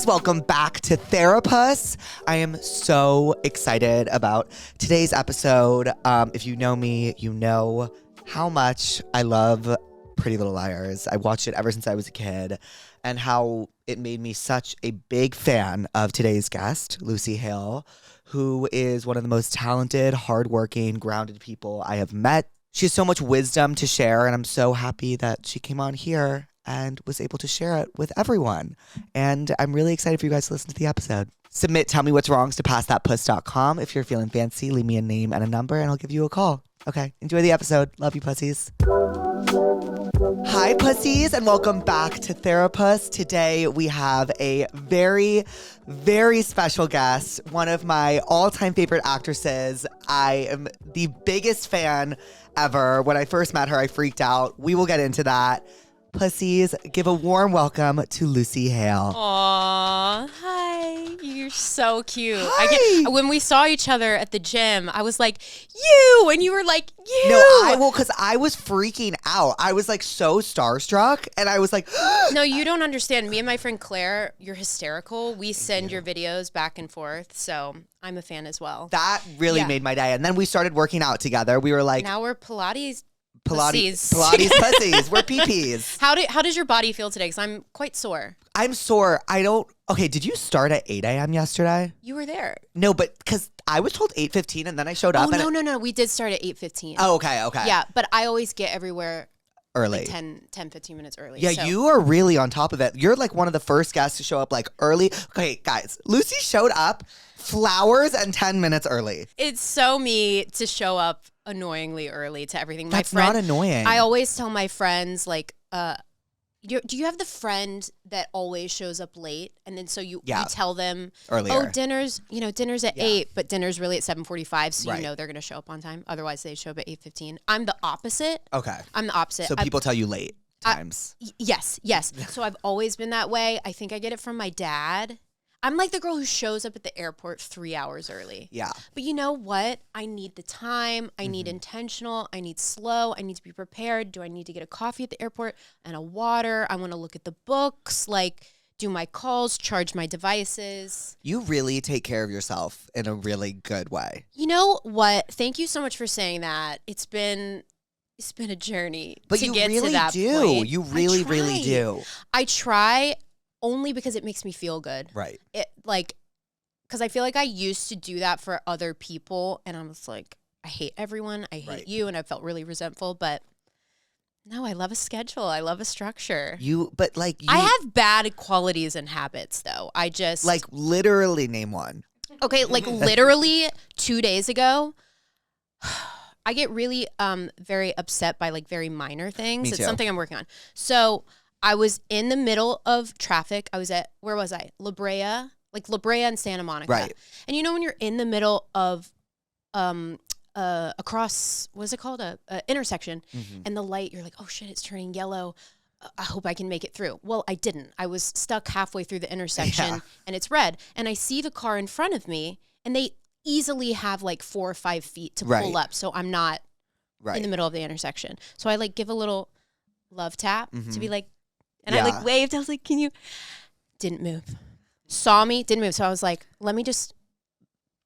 guys, welcome back to Therapuss. I am so excited about today's episode. If you know me, you know how much I love Pretty Little Liars. I watched it ever since I was a kid, and how it made me such a big fan of today's guest, Lucy Hale, who is one of the most talented, hardworking, grounded people I have met. She has so much wisdom to share, and I'm so happy that she came on here and was able to share it with everyone. And I'm really excited for you guys to listen to the episode. Submit Tell Me What's Wrongs to passthatpuss.com. If you're feeling fancy, leave me a name and a number and I'll give you a call. Okay, enjoy the episode. Love you, pussies. Hi, pussies, and welcome back to Therapuss. Today we have a very, very special guest, one of my all-time favorite actresses. I am the biggest fan ever. When I first met her, I freaked out. We will get into that. Pussies, give a warm welcome to Lucy Hale. Aw, hi. You're so cute. Hi. When we saw each other at the gym, I was like, you, and you were like, you. No, because I was freaking out. I was like so starstruck, and I was like, No, you don't understand. Me and my friend Claire, you're hysterical. We send your videos back and forth, so I'm a fan as well. that really made my day. And then we started working out together. We were like, Now we're Pilates Pilates pussies. We're PPs. How does your body feel today? Because I'm quite sore. I'm sore. Okay, did you start at 8 a.m. yesterday? You were there. No, but because I was told 8:15 and then I showed up. Oh, no. We did start at 8:15. Oh, okay. Yeah, but I always get everywhere Early. like 15 minutes early. Yeah, so. you are really on top of it. You're like one of the first guests to show up like early. Okay, guys, Lucy showed up flowers and 10 minutes early. It's so me to show up annoyingly early to everything. That's not annoying. I always tell my friends, like, do you have the friend that always shows up late? And then so you tell them, earlier. Oh, dinner's at 8, but dinner's really at 7:45, so Right. you know they're going to show up on time. Otherwise, they show up at 8:15. I'm the opposite. Okay. I'm the opposite. So people tell you late times. Yes. So I've always been that way. I think I get it from my dad. I'm like the girl who shows up at the airport 3 hours early. Yeah. But you know what? I need the time. I need intentional. I need slow. I need to be prepared. Do I need to get a coffee at the airport and a water? I want to look at the books, like do my calls, charge my devices. You really take care of yourself in a really good way. You know what? Thank you so much for saying that. It's been a journey But to you get really to that do. point. You really, really try. do. I try only because it makes me feel good. Right. Because I feel like I used to do that for other people, and I was like, I hate everyone. I hate you, and I felt really resentful. But no, I love a schedule. I love a structure. I have bad qualities and habits, though. I just like literally name one. Okay, like literally 2 days ago, I get really very upset by like very minor things. Me It's too. something I'm working on. So I was in the middle of traffic. I was at, where was I? La Brea and Santa Monica. Right. And you know when you're in the middle of across, what is it called? A intersection, and the light, you're like, oh shit, it's turning yellow. I hope I can make it through. Well, I didn't. I was stuck halfway through the intersection and it's red. And I see the car in front of me and they easily have like 4 or 5 feet to pull up. So I'm not in the middle of the intersection. So I like give a little love tap to be like, and I like waved. I was like, can you? Didn't move. Saw me, didn't move. So I was like, let me just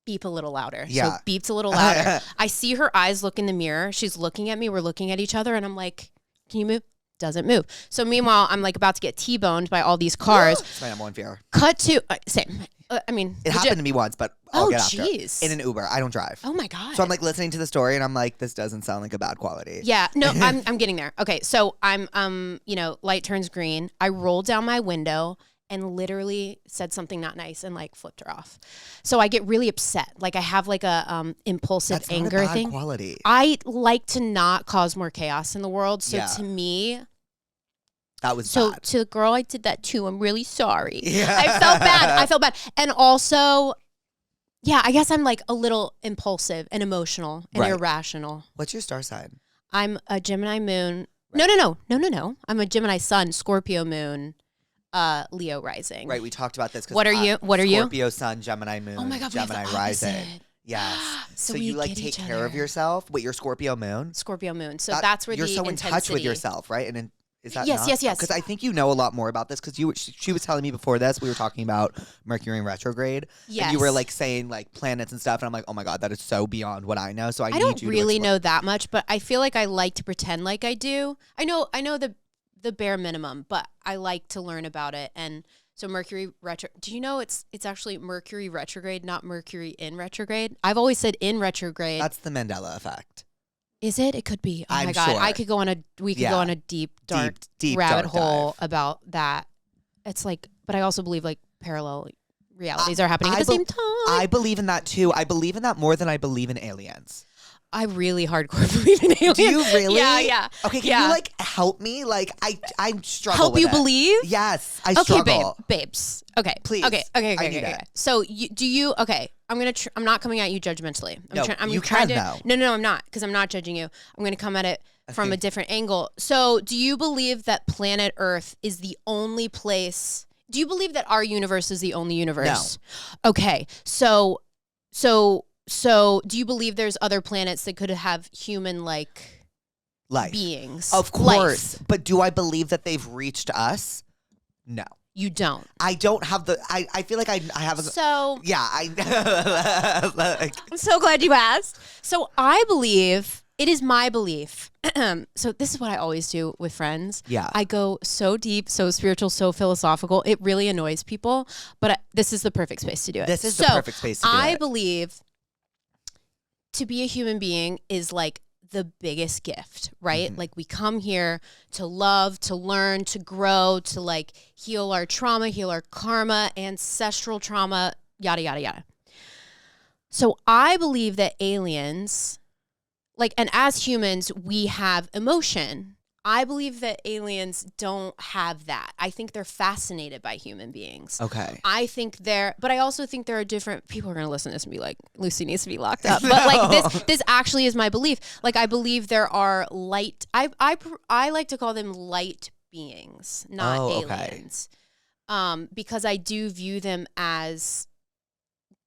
beep a little louder. Yeah. So beeped a little louder. I see her eyes look in the mirror. She's looking at me. We're looking at each other. And I'm like, can you move? Doesn't move. So meanwhile, I'm like about to get T-boned by all these cars. It's my number one fear. Cut to, same. I mean. It happened to me once, but I'll get after. Jeez. In an Uber. I don't drive. Oh my God. So I'm like listening to the story and I'm like, this doesn't sound like a bad quality. Yeah, no, I'm getting there. Okay, so I'm light turns green. I rolled down my window and literally said something not nice and like flipped her off. So I get really upset. Like I have like a impulsive That's anger not a bad thing. quality. I like to not cause more chaos in the world. So to me, that was so bad. to the girl I did that to, I'm really sorry. Yeah. I felt bad. And also, yeah, I guess I'm like a little impulsive and emotional and irrational. What's your star sign? I'm a Gemini moon. No. I'm a Gemini sun, Scorpio moon, Leo rising. Right, we talked about this. What are you? What are you? Scorpio sun, Gemini moon, Oh my God, we have Gemini the rising. opposite. Yes. So so we you like get take each care of other. yourself. Wait, your Scorpio moon? Scorpio moon. So that's where you're the so in intensity. touch with yourself, right? And Is that Yes, not? yes, yes. Because I think you know a lot more about this. Because she was telling me before this, we were talking about Mercury in retrograde. Yes. And you were like saying like planets and stuff, and I'm like, oh my god, that is so beyond what I know. So I need don't you really to know that much, but I feel like I like to pretend like I do. I know the bare minimum, but I like to learn about it. And so Mercury retro. Do you know it's actually Mercury retrograde, not Mercury in retrograde? I've always said in retrograde. That's the Mandela effect. Is it? It could be. Oh I'm my god, sure. we could go on a deep dark deep rabbit dark hole dive. about that. It's like, but I also believe like parallel realities are happening at the same time. I believe in that too. I believe in that more than I believe in aliens. I really hardcore believe in aliens. Do you really? Yeah. Okay, can you like help me? Like I struggle Help with you it. believe? Yes, I Okay, struggle. babes. Okay, Please. Okay. I need Okay. it. So okay. I'm not coming at you judgmentally. I'm you trying can, to. though. No, I'm not, because I'm not judging you. I'm gonna come at it from a different angle. So, do you believe that planet Earth is the only place? Do you believe that our universe is the only universe? No. Okay. So, do you believe there's other planets that could have human like life beings? Of course. But do I believe that they've reached us? No. You don't. I don't have the. I feel like I have. So yeah, I. I'm so glad you asked. So I believe, it is my belief. So this is what I always do with friends. Yeah. I go so deep, so spiritual, so philosophical. It really annoys people, but this is the perfect space to do it. This is the perfect space to do it. I believe to be a human being is like the biggest gift, right? Mm-hmm. Like we come here to love, to learn, to grow, to like heal our trauma, heal our karma, ancestral trauma, yada, yada, yada. So I believe that aliens, like, and as humans, we have emotion. I believe that aliens don't have that. I think they're fascinated by human beings. Okay. But I also think there are different people who are going to listen to this and be like, Lucy needs to be locked up. But like this actually is my belief. Like I believe there are light, I like to call them light beings, not aliens. Because I do view them as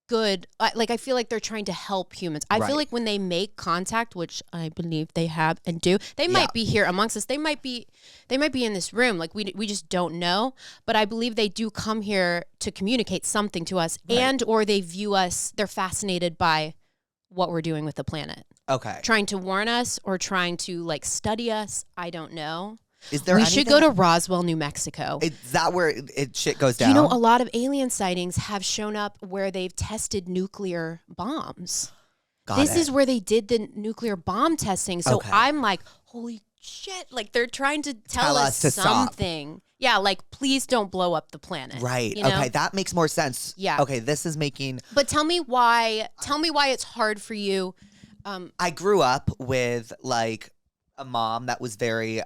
good. Like I feel like they're trying to help humans. I feel like when they make contact, which I believe they have and do, they might be here amongst us. They might be in this room. Like we just don't know. But I believe they do come here to communicate something to us, and or they view us. They're fascinated by what we're doing with the planet. Okay. Trying to warn us or trying to like study us. I don't know. Is there? We should go to Roswell, New Mexico. Is that where shit goes down? You know, a lot of alien sightings have shown up where they've tested nuclear bombs. This is where they did the nuclear bomb testing. So I'm like, holy shit. Like they're trying to tell us to something. Stop. Yeah, like please don't blow up the planet. Right. You know? Okay, that makes more sense. Yeah. Okay, this is making. But tell me why it's hard for you. I grew up with like a mom that was very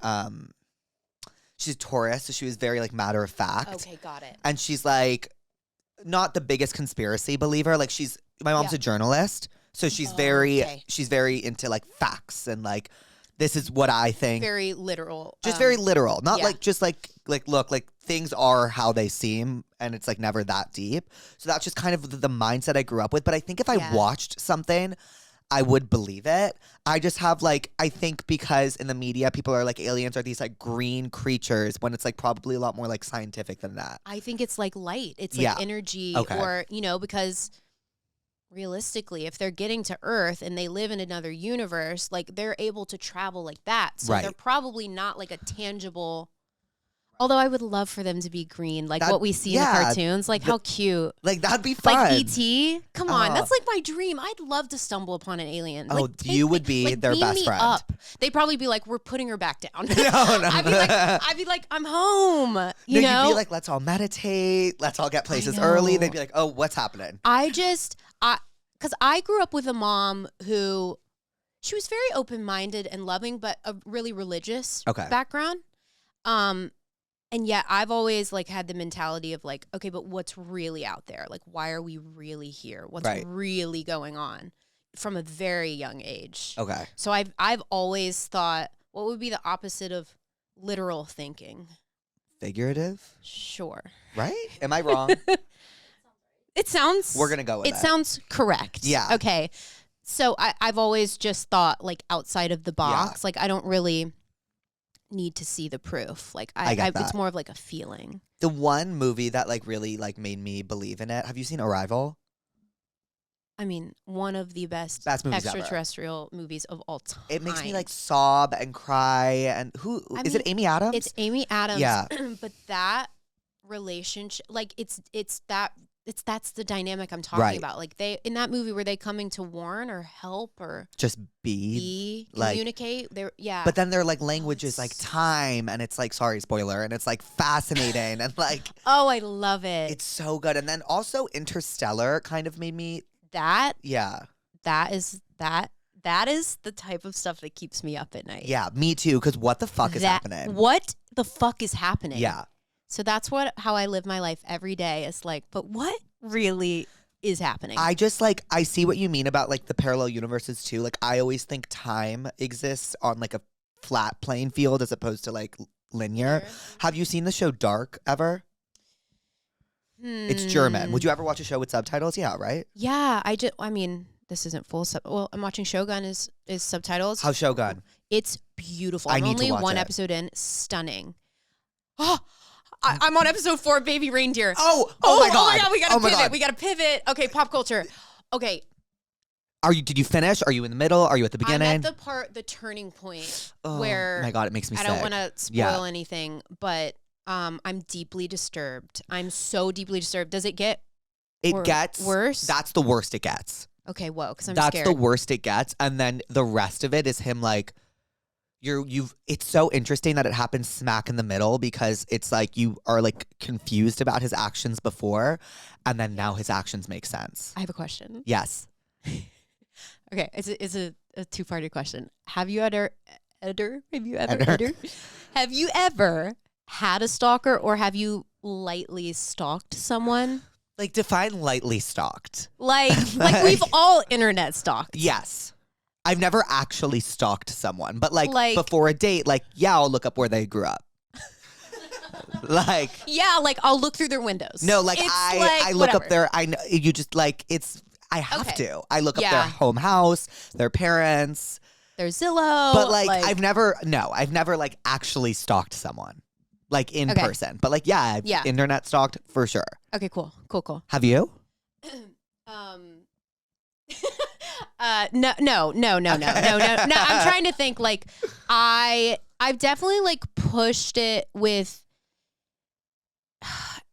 she's a Taurus, so she was very like matter of fact. Okay, got it. And she's like not the biggest conspiracy believer. Like my mom's a journalist, so she's very into like facts and like this is what I think. Very literal. Just very literal. Not like just like look, like things are how they seem and it's like never that deep. So that's just kind of the mindset I grew up with. But I think if I watched something, I would believe it. I just have like, I think because in the media, people are like aliens are these like green creatures when it's like probably a lot more like scientific than that. I think it's like light. It's like energy or, you know, because realistically, if they're getting to Earth and they live in another universe, like they're able to travel like that. So they're probably not like a tangible. Although I would love for them to be green, like what we see in the cartoons. Like, how cute. Like, that'd be fun. Like E.T.? Come on. That's like my dream. I'd love to stumble upon an alien. Oh, like, you would be their best friend. Up. They'd probably be like, we're putting her back down. No. I'd be like, I'm home. You know? You'd be like, let's all meditate. Let's all get places early. They'd be like, oh, what's happening? Because I grew up with a mom who, she was very open-minded and loving, but a really religious background. And yet I've always like had the mentality of like, okay, but what's really out there? Like, why are we really here? What's really going on from a very young age? Okay. So I've always thought, what would be the opposite of literal thinking? Figurative? Sure. Right? Am I wrong? It sounds. We're going to go with it. It sounds correct. Yeah. Okay. So I've always just thought like outside of the box. Like I don't really need to see the proof. Like I get that. it's more of like a feeling. The one movie that like really like made me believe in it. Have you seen Arrival? I mean, one of the best movies extraterrestrial movies of all time. It makes me like sob and cry. And is it Amy Adams? It's Amy Adams. Yeah. But that relationship, like that's the dynamic I'm talking about. Like they in that movie, were they coming to warn or help or just be like, communicate? But then their like language is like time, and it's like, sorry, spoiler, and it's like fascinating and like oh, I love it. It's so good. And then also Interstellar kind of made me that is the type of stuff that keeps me up at night. Yeah, me too. Because what the fuck is happening? What the fuck is happening? Yeah. So that's how I live my life every day. It's like, but what really is happening? I just like, I see what you mean about like the parallel universes too. Like I always think time exists on like a flat playing field as opposed to like linear. Sure. Have you seen the show Dark ever? It's German. Would you ever watch a show with subtitles? Yeah, right? Yeah, I mean, this isn't full well, I'm watching Shogun is subtitles. How's Shogun? It's beautiful. I I'm need only to watch one it. episode in. Stunning. Oh, I'm on episode 4 of Baby Reindeer. Oh my god. Oh my god, we gotta pivot. We gotta pivot. Okay, pop culture. Okay. Did you finish? Are you in the middle? Are you at the beginning? I'm at the turning point where oh my god, it makes me sick. I don't want to spoil anything, but I'm deeply disturbed. I'm so deeply disturbed. Does it get gets worse? That's the worst it gets. Okay, whoa, because I'm That's scared. the worst it gets. And then the rest of it is him like, it's so interesting that it happens smack in the middle because it's like you are like confused about his actions before and then now his actions make sense. I have a question. Yes. Okay, it's a two-parted question. Have you ever had a stalker, or have you lightly stalked someone? Like define lightly stalked. Like we've all internet stalked. Yes. I've never actually stalked someone, but like before a date, like, yeah, I'll look up where they grew up. Like, yeah, like I'll look through their windows. No, like I look up their, I know you just like, I have to. I look up their home house, their parents, their Zillow. But like I've never like actually stalked someone like in person. But like, yeah, internet stalked for sure. Okay, cool. Have you? No. I'm trying to think. Like, I've definitely like pushed it with.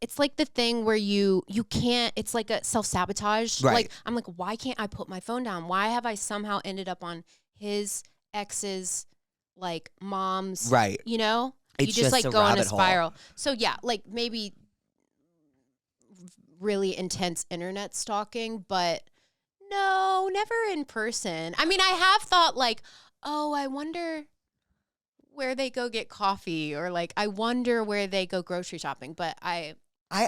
It's like the thing where you can't. It's like a self-sabotage. Right. Like I'm like, why can't I put my phone down? Why have I somehow ended up on his ex's like mom's? Right. You know, It's you just like go in a spiral. Hole. So yeah, like maybe really intense internet stalking, but. No, never in person. I mean, I have thought like, oh, I wonder where they go get coffee, or like, I wonder where they go grocery shopping. But I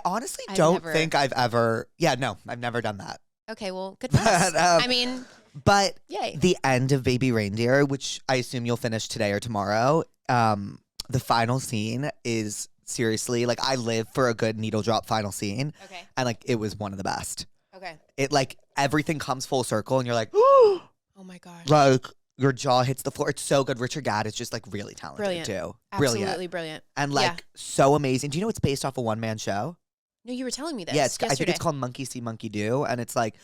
honestly don't think I've ever. Yeah, no, I've never done that. Okay, well, good for us. I mean, but yay. The end of Baby Reindeer, which I assume you'll finish today or tomorrow. The final scene is seriously like I live for a good needle drop final scene. Okay, and like it was one of the best. Okay. It like everything comes full circle and you're like, oh my gosh. Like your jaw hits the floor. It's so good. Richard Gadd is just like really talented too. Absolutely brilliant. And like so amazing. Do you know it's based off a one-man show? No, you were telling me this. Yeah, yesterday. I think it's called Monkey See, Monkey Do. And it's like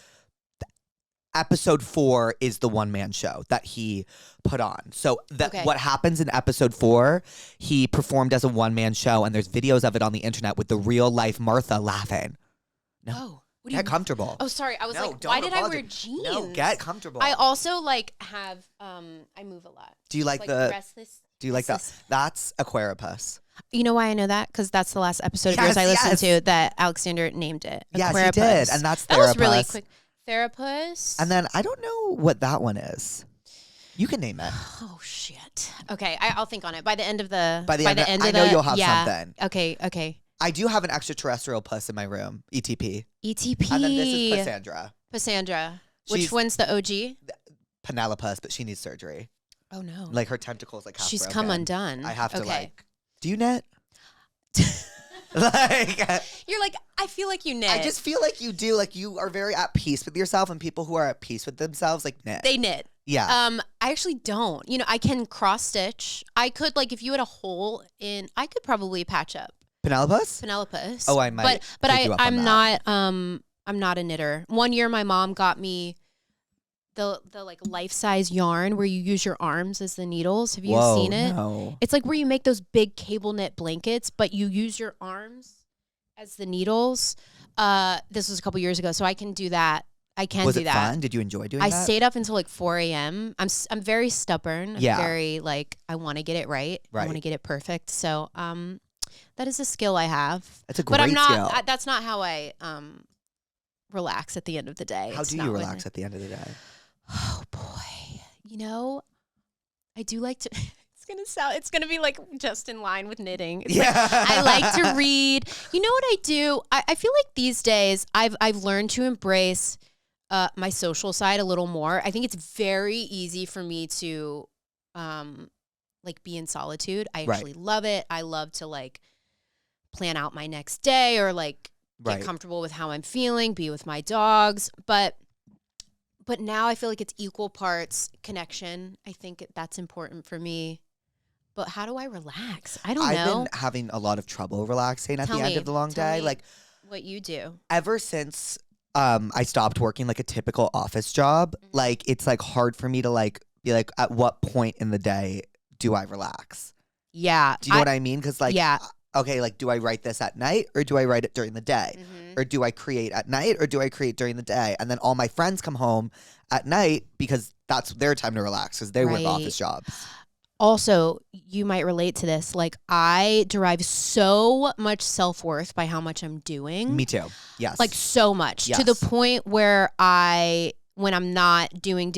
episode 4 is the one-man show that he put on. So what happens in episode 4, he performed as a one-man show and there's videos of it on the internet with the real life Martha laughing. No. Oh. Get comfortable. Oh, sorry. I was like, why did I wear jeans? No, get comfortable. I also like have, I move a lot. Do you like restless? Do you like that? That's a Therapuss. You know why I know that? Because that's the last episode of yours I listened to that Alexander named it. Yes, he did. And that's Therapuss. That was really quick. Therapuss. And then I don't know what that one is. You can name it. Oh, shit. Okay, I'll think on it. By the end of the... I know you'll have something. Okay. I do have an extraterrestrial puss in my room, ETP. ETP. And then this is Cassandra. Cassandra. Which one's the OG? Penelopus, but she needs surgery. Oh, no. Like her tentacles like half She's broken. come undone. I have to like... Do you knit? You're like, I feel like you knit. I just feel like you do. Like you are very at peace with yourself and people who are at peace with themselves like knit. They knit. Yeah. I actually don't. You know, I can cross stitch. I could, like, if you had a hole in, I could probably patch up Penelope's? Oh, I might. But take you up on I'm that. not. I'm not a knitter. One year, my mom got me the like life size yarn where you use your arms as the needles. Have you Whoa, seen it? No. It's like where you make those big cable knit blankets, but you use your arms as the needles. This was a couple years ago, so I can do that. I can Was do it that. fun? Did you enjoy doing I that? stayed up until like 4 a.m. I'm very stubborn. I'm Yeah. very like, I want to get it right. I Right. want to get it perfect. So that is a skill I have. That's a great But I'm not. skill. That's not how I relax at the end of the day. How It's do not you when relax at the end of the day? Oh boy. You know, I do like to it's gonna be like just in line with knitting. It's like, I like to read. You know what I do? I feel like these days I've learned to embrace my social side a little more. I think it's very easy for me to like be in solitude. I actually love it. I love to like plan out my next day or like get comfortable with how I'm feeling, be with my dogs. But now I feel like it's equal parts connection. I think that's important for me. But how do I relax? I don't know. I've been having a lot of trouble relaxing at the end of the long day. Like what you do. Ever since I stopped working like a typical office job, like it's like hard for me to like be like, at what point in the day do I relax? Yeah. Do you know what I mean? Because like, yeah. Okay, like do I write this at night or do I write it during the day? Or do I create at night or do I create during the day? And then all my friends come home at night because that's their time to relax because they work office jobs. Also, you might relate to this. Like, I derive so much self-worth by how much I'm doing. Me too. Yes. Like, so much. Yes. To the point where when I'm not doing,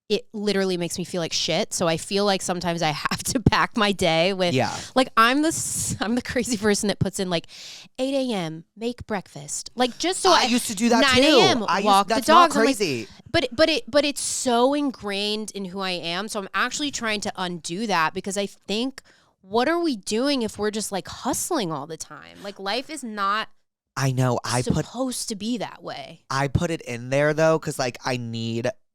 it literally makes me feel like shit. So I feel like sometimes I have to pack my day with, like, I'm the crazy person that puts in like 8 a.m., make breakfast. Like, just so I used to do that 9 too. 9 a.m., walk the dogs. That's not crazy. Like, but it's so ingrained in who I am. So I'm actually trying to undo that because I think, what are we doing if we're just like hustling all the time? Like, life is not supposed to be that way. I put it in there though because like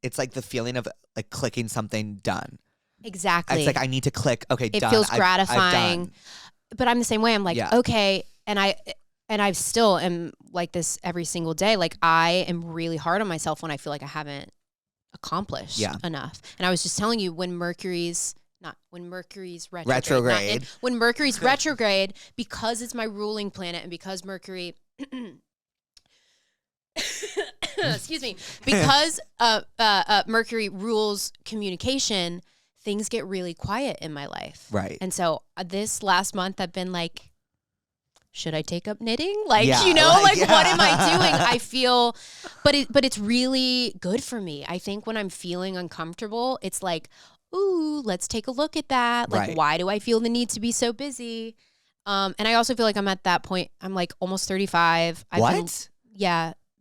it's like the feeling of like clicking something done. Exactly. It's like I need to click. Okay, it done. Feels gratifying. I've done. But I'm the same way. I'm like, okay, and I still am like this every single day. Like, I am really hard on myself when I feel like I haven't accomplished enough. And I was just telling you when Mercury's retrograde. When Mercury's retrograde, because it's my ruling planet and because Mercury excuse me, because Mercury rules communication, things get really quiet in my life. Right. And so this last month I've been like, should I take up knitting? Like, what am I doing? I feel, but it's really good for me. I think when I'm feeling uncomfortable, it's like, ooh, let's take a look at that. Like, why do I feel the need to be so busy? And I also feel like I'm at that point. I'm like almost 35.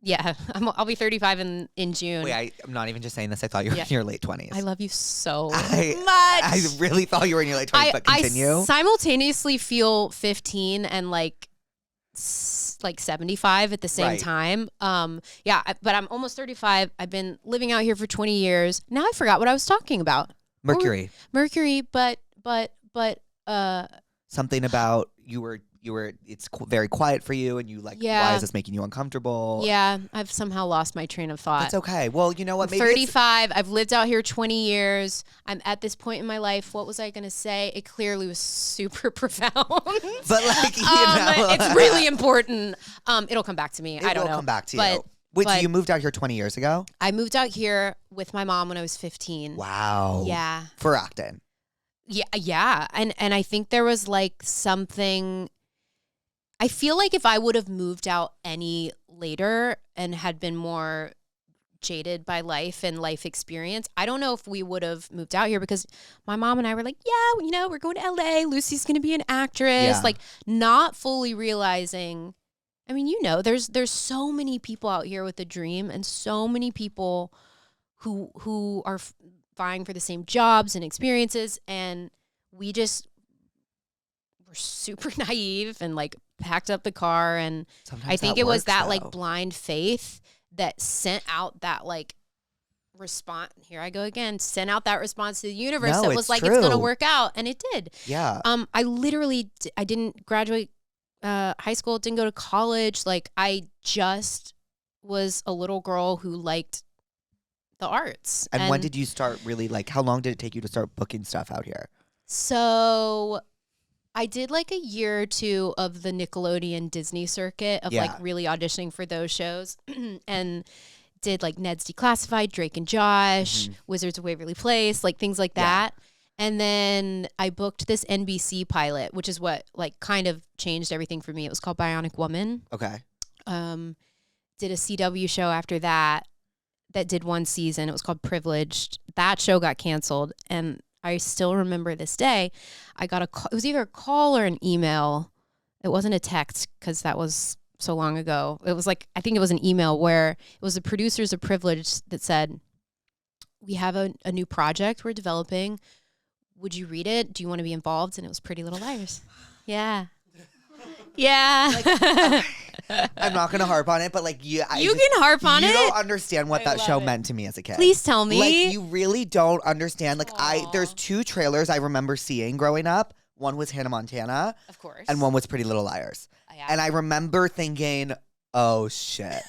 Yeah, I'll be 35 in June. Wait, I'm not even just saying this. I thought you were in your late 20s. I love you so much. I really thought you were in your late 20s, but continue. I simultaneously feel 15 and like 75 at the same time. But I'm almost 35. I've been living out here for 20 years. Now I forgot what I was talking about. Mercury, but something about you were it's very quiet for you and you like, why is this making you uncomfortable? Yeah, I've somehow lost my train of thought. That's okay. Well, you know what? Maybe 35. I've lived out here 20 years. I'm at this point in my life. What was I going to say? It clearly was super profound. But like, it's really important. It'll come back to me. I don't know. It'll come back to you. Wait, so you moved out here 20 years ago? I moved out here with my mom when I was 15. Wow. Yeah. For Acton. Yeah. And I think there was like something, I feel like if I would have moved out any later and had been more jaded by life and life experience, I don't know if we would have moved out here because my mom and I were like, we're going to LA. Lucy's going to be an actress. Like, not fully realizing, I mean, there's so many people out here with a dream and so many people who are vying for the same jobs and experiences. And we just were super naive and like packed up the car. And sometimes I think it was that like blind faith that sent out that like respond. Here I go again. Sent out that response to the universe No, that it's was like, true. it's gonna work out, and it did. Yeah. I literally I didn't graduate high school, didn't go to college. Like I just was a little girl who liked the arts. And when did you start really, like, how long did it take you to start booking stuff out here? So I did like a year or two of the Nickelodeon Disney circuit of like really auditioning for those shows and did like Ned's Declassified, Drake and Josh, Wizards of Waverly Place, like things like that. And then I booked this NBC pilot, which is what like kind of changed everything for me. It was called Bionic Woman. Okay. Did a CW show after that did one season. It was called Privileged. That show got canceled. And I still remember this day. I got a call. It was either a call or an email. It wasn't a text because that was so long ago. It was like, I think it was an email where it was the producers of Privileged that said, we have a new project we're developing. Would you read it? Do you want to be involved? And it was Pretty Little Liars. Yeah. Yeah. Like, I'm not gonna harp on it, but like you can harp on it. You don't understand what I that love show it. meant to me as a kid. Please tell me. Like you really don't understand. Like Aw. there's 2 trailers I remember seeing growing up. One was Hannah Montana, Of course. and one was Pretty Little Liars. Yeah. And I remember thinking, oh shit.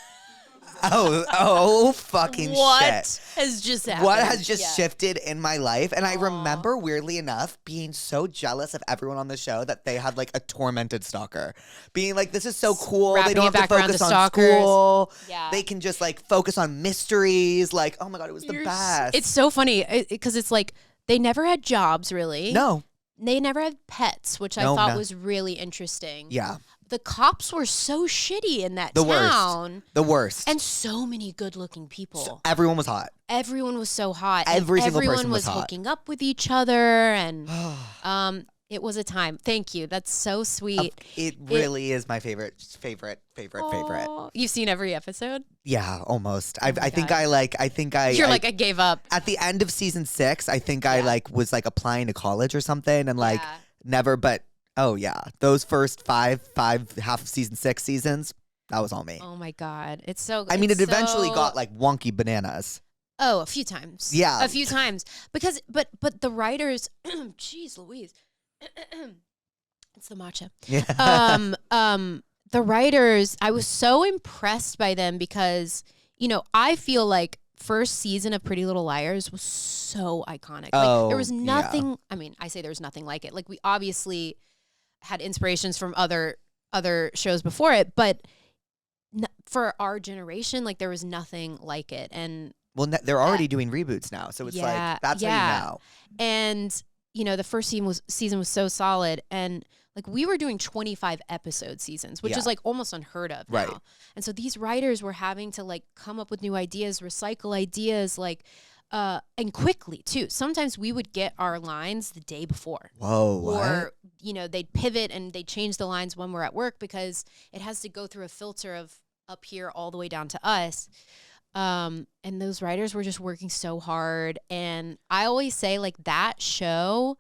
oh fucking shit. What has just happened? What has just shifted in my life? And I remember, weirdly enough, being so jealous of everyone on the show that they had like a tormented stalker. Being like, this is so cool. Wrapping They don't it have to back around focus to on stalkers. school. Yeah. They can just like focus on mysteries. Like, oh my God, it was the best. It's so funny because it's like they never had jobs really. No. They never had pets, which I thought was really interesting. Yeah. The cops were so shitty in that The town. worst. The worst. And so many good-looking people. So everyone was hot. Everyone was so hot. Every and single person everyone was hot. hooking up with each other, and it was a time. Thank you. That's so sweet. It really is my favorite. Aw. You've seen every episode? Yeah, almost. I think God. You're I gave up. at the end of season 6, I think I like was like applying to college or something and like never, but oh yeah, those first five half of season 6 seasons, that was all me. Oh my God. It's so I mean, it it's eventually so- got like wonky bananas. Oh, a few times. Yeah. A few times. Because but the writers jeez Louise. It's the matcha. Yeah. The writers, I was so impressed by them because, you know, I feel like first season of Pretty Little Liars was so iconic. Like there was nothing, I mean, I say there's nothing like it. Like we obviously had inspirations from other shows before it, but for our generation, like there was nothing like it. And well, they're already doing reboots now, so it's like that's how you know. And you know, the first season was so solid, and like we were doing 25 episode seasons, which is like almost unheard of now. Right. And so these writers were having to like come up with new ideas, recycle ideas, like and quickly too. Sometimes we would get our lines the day before. Whoa. Or you know, they'd pivot and they'd change the lines when we're at work because it has to go through a filter of up here all the way down to us. And those writers were just working so hard. And I always say, like, that show,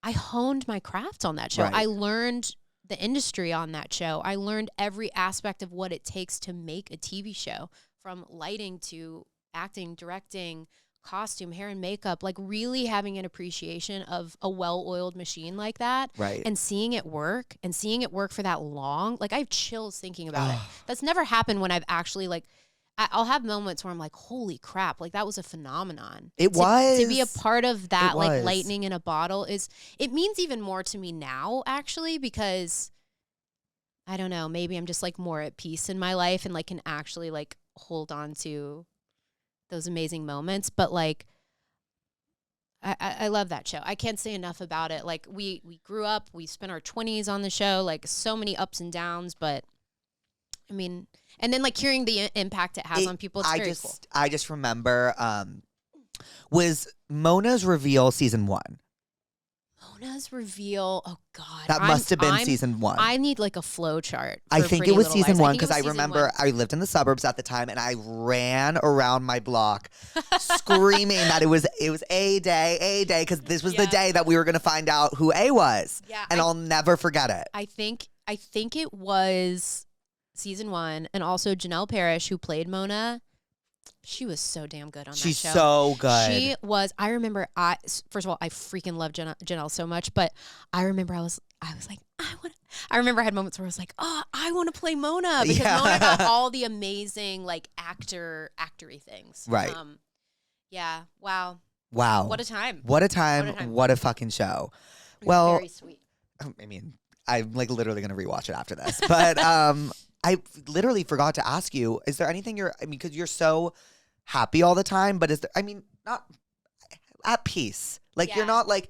I honed my craft on that show. Right. I learned the industry on that show. I learned every aspect of what it takes to make a TV show, from lighting to acting, directing, costume, hair and makeup, like really having an appreciation of a well-oiled machine like that. Right. And seeing it work for that long. Like, I have chills thinking about it. That's never happened when I've actually, like, I'll have moments where I'm like, holy crap, like that was a phenomenon. To be a part of that, like lightning in a bottle it means even more to me now, actually, because I don't know, maybe I'm just like more at peace in my life and like can actually like hold on to those amazing moments. But like, I love that show. I can't say enough about it. Like we grew up, we spent our 20s on the show, like so many ups and downs, but I mean, and then like hearing the impact it has on people, it's very cool. I just remember, was Mona's reveal season 1? Mona's reveal, oh God. That must have been season 1. I need like a flow chart. I think it was season 1 because I remember I lived in the suburbs at the time and I ran around my block screaming that it was A day because this was the day that we were going to find out who A was. Yeah, and I'll never forget it. I think it was season 1, and also Janelle Parrish, who played Mona, She was so damn good on She's that show. so good. She was. I remember. First of all, I freaking love Janelle so much. But I remember I was like, I remember I had moments where I was like, oh, I want to play Mona because Mona got all the amazing like actory things. Right. Yeah. Wow. Wow. What a time. What a time. What a fucking show. Well, very sweet. I mean, I'm like literally gonna rewatch it after this, but I literally forgot to ask you: is there anything because you're so happy all the time, but is there? I mean, not at peace. Like you're not like,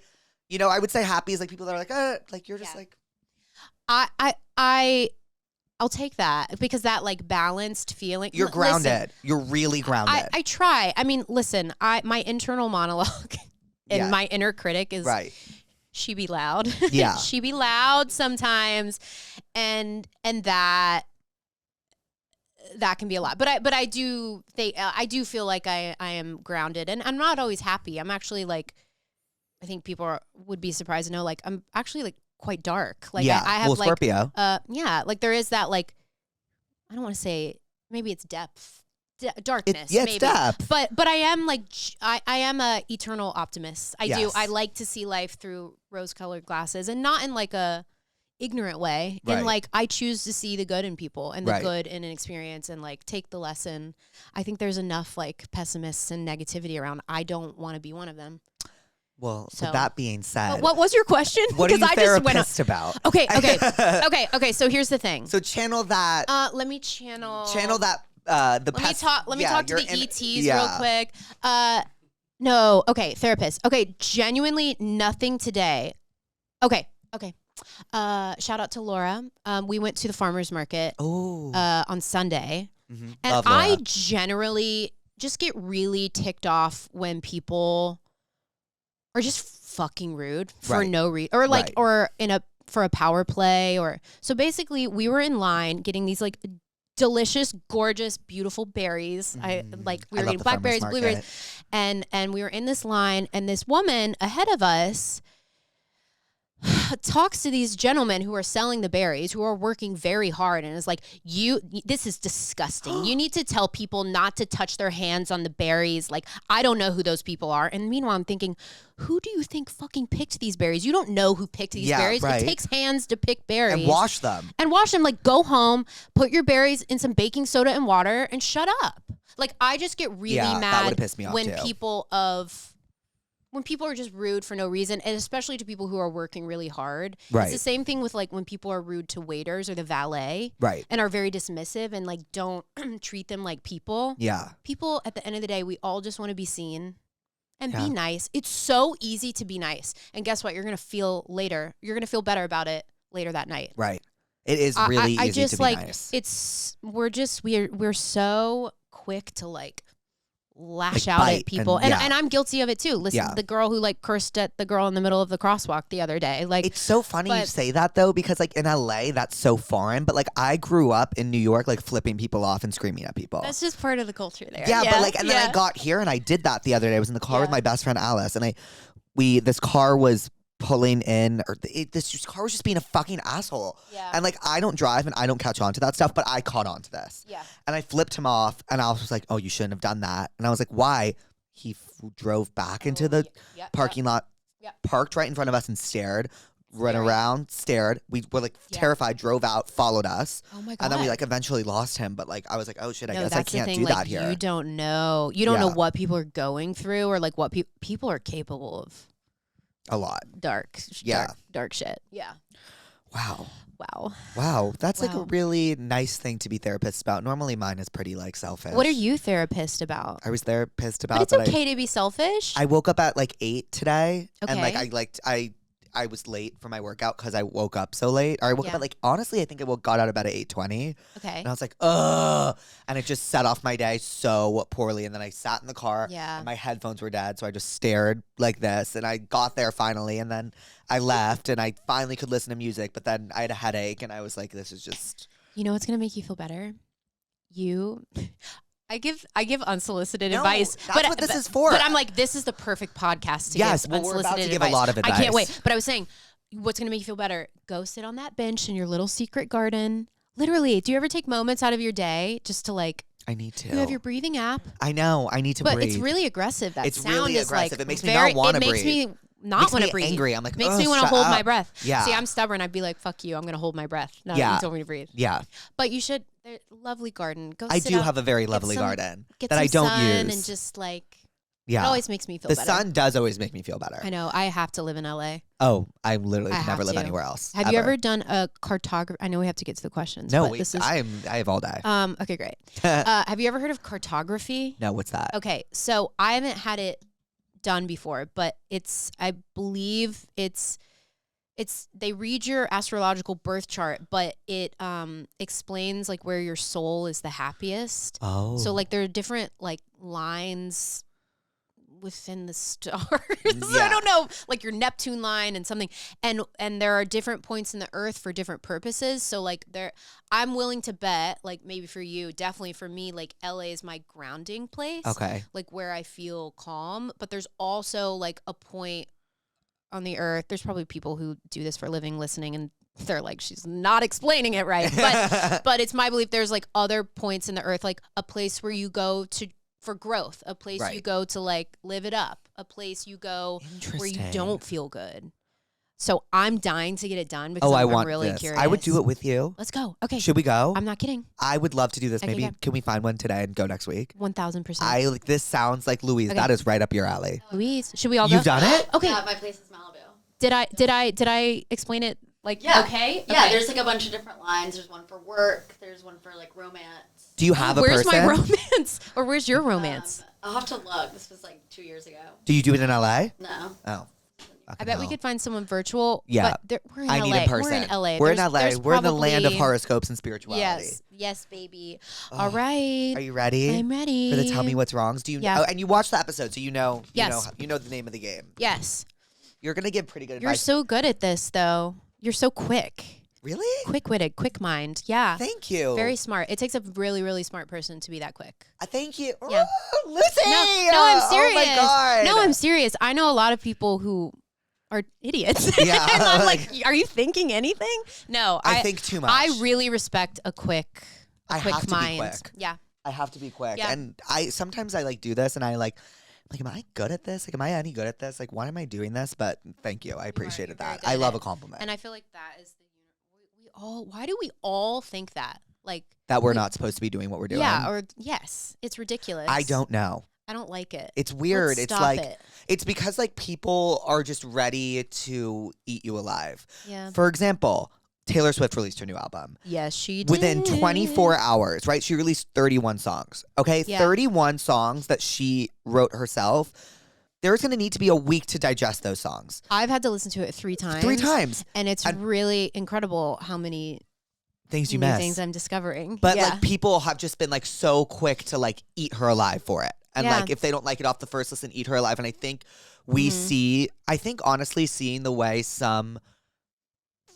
I would say happy is like people that are like you're just like. I'll take that because that like balanced feeling. You're grounded. Listen, you're really grounded. I try. I mean, listen. My internal monologue and my inner critic is right. She be loud. Yeah. She be loud sometimes, and that can be a lot. But I do feel like I am grounded, and I'm not always happy. I'm actually like, I think people would be surprised to know, like, I'm actually like quite dark. Like I have like Scorpio. Like there is that like, I don't want to say, maybe it's depth. Darkness, it's maybe. depth. But I am like I am a eternal optimist. I do. I like to see life through rose-colored glasses, and not in like a ignorant way. Right. And like I choose to see the good in people and the Right. good in an experience, and like take the lesson. I think there's enough like pessimists and negativity around. I don't want to be one of them. Well, So, with that being said, what was your question? What are you I just went therapist about? Okay. So here's the thing. So channel that. Let me channel that. Let me talk to the ETs real quick. No. Okay. Therapist. Okay. Genuinely nothing today. Okay. Shout out to Laura. We went to the farmer's market on Sunday. Mm-hmm. And I generally just get really ticked off when people are just fucking rude for no reason, or like, or for a power play, or so basically we were in line getting these like delicious, gorgeous, beautiful berries. We were getting blackberries, blueberries, and we were in this line, and this woman ahead of us talks to these gentlemen who are selling the berries, who are working very hard, and is like, this is disgusting. You need to tell people not to touch their hands on the berries. Like, I don't know who those people are. And meanwhile, I'm thinking, who do you think fucking picked these berries? You don't know who picked these berries. Right. It takes hands to pick berries. And wash them. Like, go home, put your berries in some baking soda and water, and shut up. Like, I just get really mad that would've pissed me off when too. when people are just rude for no reason, and especially to people who are working really hard. Right. It's the same thing with like when people are rude to waiters or the valet. Right. And are very dismissive and like don't treat them like people. Yeah. People, at the end of the day, we all just want to be seen and be nice. It's so easy to be nice. And guess what? You're going to feel better about it later that night. Right. It is really easy to be nice. We're so quick to like lash out at people, and I'm guilty of it too. Listen, the girl who like cursed at the girl in the middle of the crosswalk the other day, like, it's so funny you say that though, because like in LA that's so foreign, but like I grew up in New York like flipping people off and screaming at people. That's just part of the culture there. But like, and then I got here and I did that the other day. I was in the car with my best friend Alice, and this car was pulling in, or this car was just being a fucking asshole. Yeah. And like, I don't drive and I don't catch on to that stuff, but I caught on to this. Yeah. And I flipped him off, and I was like, oh, you shouldn't have done that. And I was like, why? He drove back into the parking lot, parked right in front of us and stared, ran around, stared. We were like terrified, drove out, followed us. Oh my God. And then we like eventually lost him. But like, I was like, oh shit, I guess I can't do that here. You don't know. You don't know what people are going through, or like what people are capable of. A lot. Dark shit. Yeah. Wow. That's like a really nice thing to be therapist about. Normally mine is pretty like selfish. What are you therapist about? I was therapist about. But it's okay to be selfish. I woke up at like 8 today. Okay. And like I was late for my workout because I woke up so late. Or I woke up at like, honestly, I think I got out about at 8:20. Okay. And I was like, ugh. And it just set off my day so poorly. And then I sat in the car. Yeah. And my headphones were dead. So I just stared like this. And I got there finally. And then I left and I finally could listen to music. But then I had a headache and I was like, this is just. You know what's going to make you feel better? I give unsolicited advice. That's what this is for. But I'm like, this is the perfect podcast to give unsolicited advice. We're about to give a lot of advice. I can't wait. But I was saying, what's going to make you feel better? Go sit on that bench in your little secret garden. Literally, do you ever take moments out of your day just to like I need to. You have your breathing app. I know. I need to but breathe. it's really aggressive. That it's sound really is aggressive. like It makes me not want to breathe. It makes me not want to breathe. Angry. I'm like, makes me want to shut hold up. my breath. Yeah. See, I'm stubborn. I'd be like, fuck you. I'm going to hold my breath. Now that you told me to breathe. Yeah. But you should. Lovely garden. Go I sit do out, have a very lovely garden get that some I don't sun use. And just like, yeah. it always makes me feel the better. sun does always make me feel better. I know. I have to live in LA. Oh, I literally I can never have live to. anywhere else. Have you ever done a cartography? I know we have to get to the questions. No, but this is, I have all day. Okay, great. Have you ever heard of cartography? No, what's that? Okay, so I haven't had it done before, but I believe it's they read your astrological birth chart, but it explains like where your soul is the happiest. Oh. So like there are different like lines within the stars. Yeah. I don't know, like your Neptune line and something. And there are different points in the earth for different purposes. So like I'm willing to bet, like maybe for you, definitely for me, like LA is my grounding place. Okay. Like where I feel calm. But there's also like a point on the earth. There's probably people who do this for a living listening and they're like, she's not explaining it right. But it's my belief there's like other points in the earth, like a place where you go for growth, a place you go to like live it up, a place you go where you don't feel good. So I'm dying to get it done because I'm really curious. I would do it with you. Let's go. Okay. Should we go? I'm not kidding. I would love to do this. Okay, Maybe can we find one today and go next week? 1000%. This sounds like Louise. Okay. That is right up your alley. Louise, should we all go? You've done it? Okay. Yeah, my place is Malibu. Did I explain it like okay? Yeah, there's like a bunch of different lines. There's one for work. There's one for like romance. Do you have a Where's person? my romance? Or where's your romance? I'll have to look. This was like 2 years ago. Do you do it in LA? No. Oh. I bet we could find someone virtual. Yeah. But we're in I LA. need a person. We're in LA. We're in There's LA. We're in the land of probably- horoscopes and spirituality. Yes, baby. All right. Are you ready? I'm ready. For the Tell Me What's Wrongs? Do you Yeah. know? And you watched the episode, so you know. Yes. You know the name of the game. Yes. You're gonna give pretty good You're advice. so good at this, though. You're so quick. Really? Quick-witted, quick mind. Yeah. Thank you. Very smart. It takes a really, really smart person to be that quick. Thank you. Yeah. Ooh, Lucy! No, I'm serious. Oh my God. No, I'm serious. I know a lot of people who are idiots. Yeah. And I'm like, are you thinking anything? No. I think too much. I really respect a quick I have to be mind. quick. Yeah. I have to be quick. Yeah. And sometimes I like do this and I like, am I good at this? Like, am I any good at this? Like, why am I doing this? But thank you. I appreciated You're very that. good I at love it. a compliment. And I feel like that is why do we all think that? Like that we're not supposed to be doing what we're doing. Yeah, or yes. It's ridiculous. I don't know. I don't like it. It's weird. Let's It's stop like it. it's because like people are just ready to eat you alive. Yeah. For example, Taylor Swift released her new album. Yes, she did. Within 24 hours, right? She released 31 songs. Okay? Yeah. 31 songs that she wrote herself. There's going to need to be a week to digest those songs. I've had to listen to it 3 times. 3 times. And it's really incredible how many Things you new miss. things I'm discovering. But yeah. like people have just been like so quick to like eat her alive for it. And Yeah. like if they don't like it off the first listen, eat her alive. And I think we I think honestly seeing the way some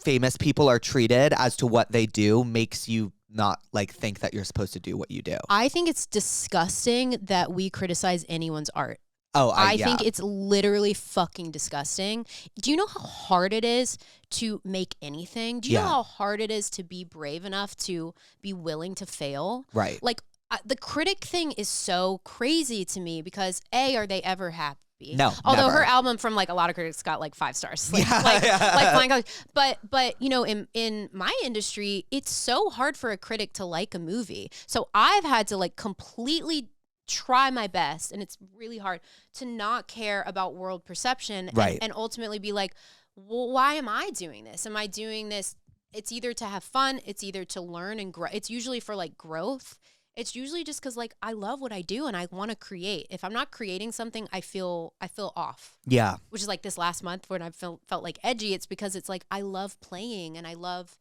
famous people are treated as to what they do makes you not like think that you're supposed to do what you do. I think it's disgusting that we criticize anyone's art. Oh, I think it's literally fucking disgusting. Do you know how hard it is to make anything? Do you know Yeah. how hard it is to be brave enough to be willing to fail? Right. Like the critic thing is so crazy to me because are they ever happy? No, Although never. her album from like a lot of critics got like 5 stars. Like, Yeah, like, yeah. like flying colors. But you know, in my industry, it's so hard for a critic to like a movie. So I've had to like completely try my best, and it's really hard to not care about world perception Right. and ultimately be like, well, why am I doing this? Am I doing this? It's either to have fun, it's either to learn and grow. It's usually for like growth. It's usually just because like I love what I do and I want to create. If I'm not creating something, I feel off. Yeah. Which is like this last month when I felt like edgy. It's because it's like I love playing and I love,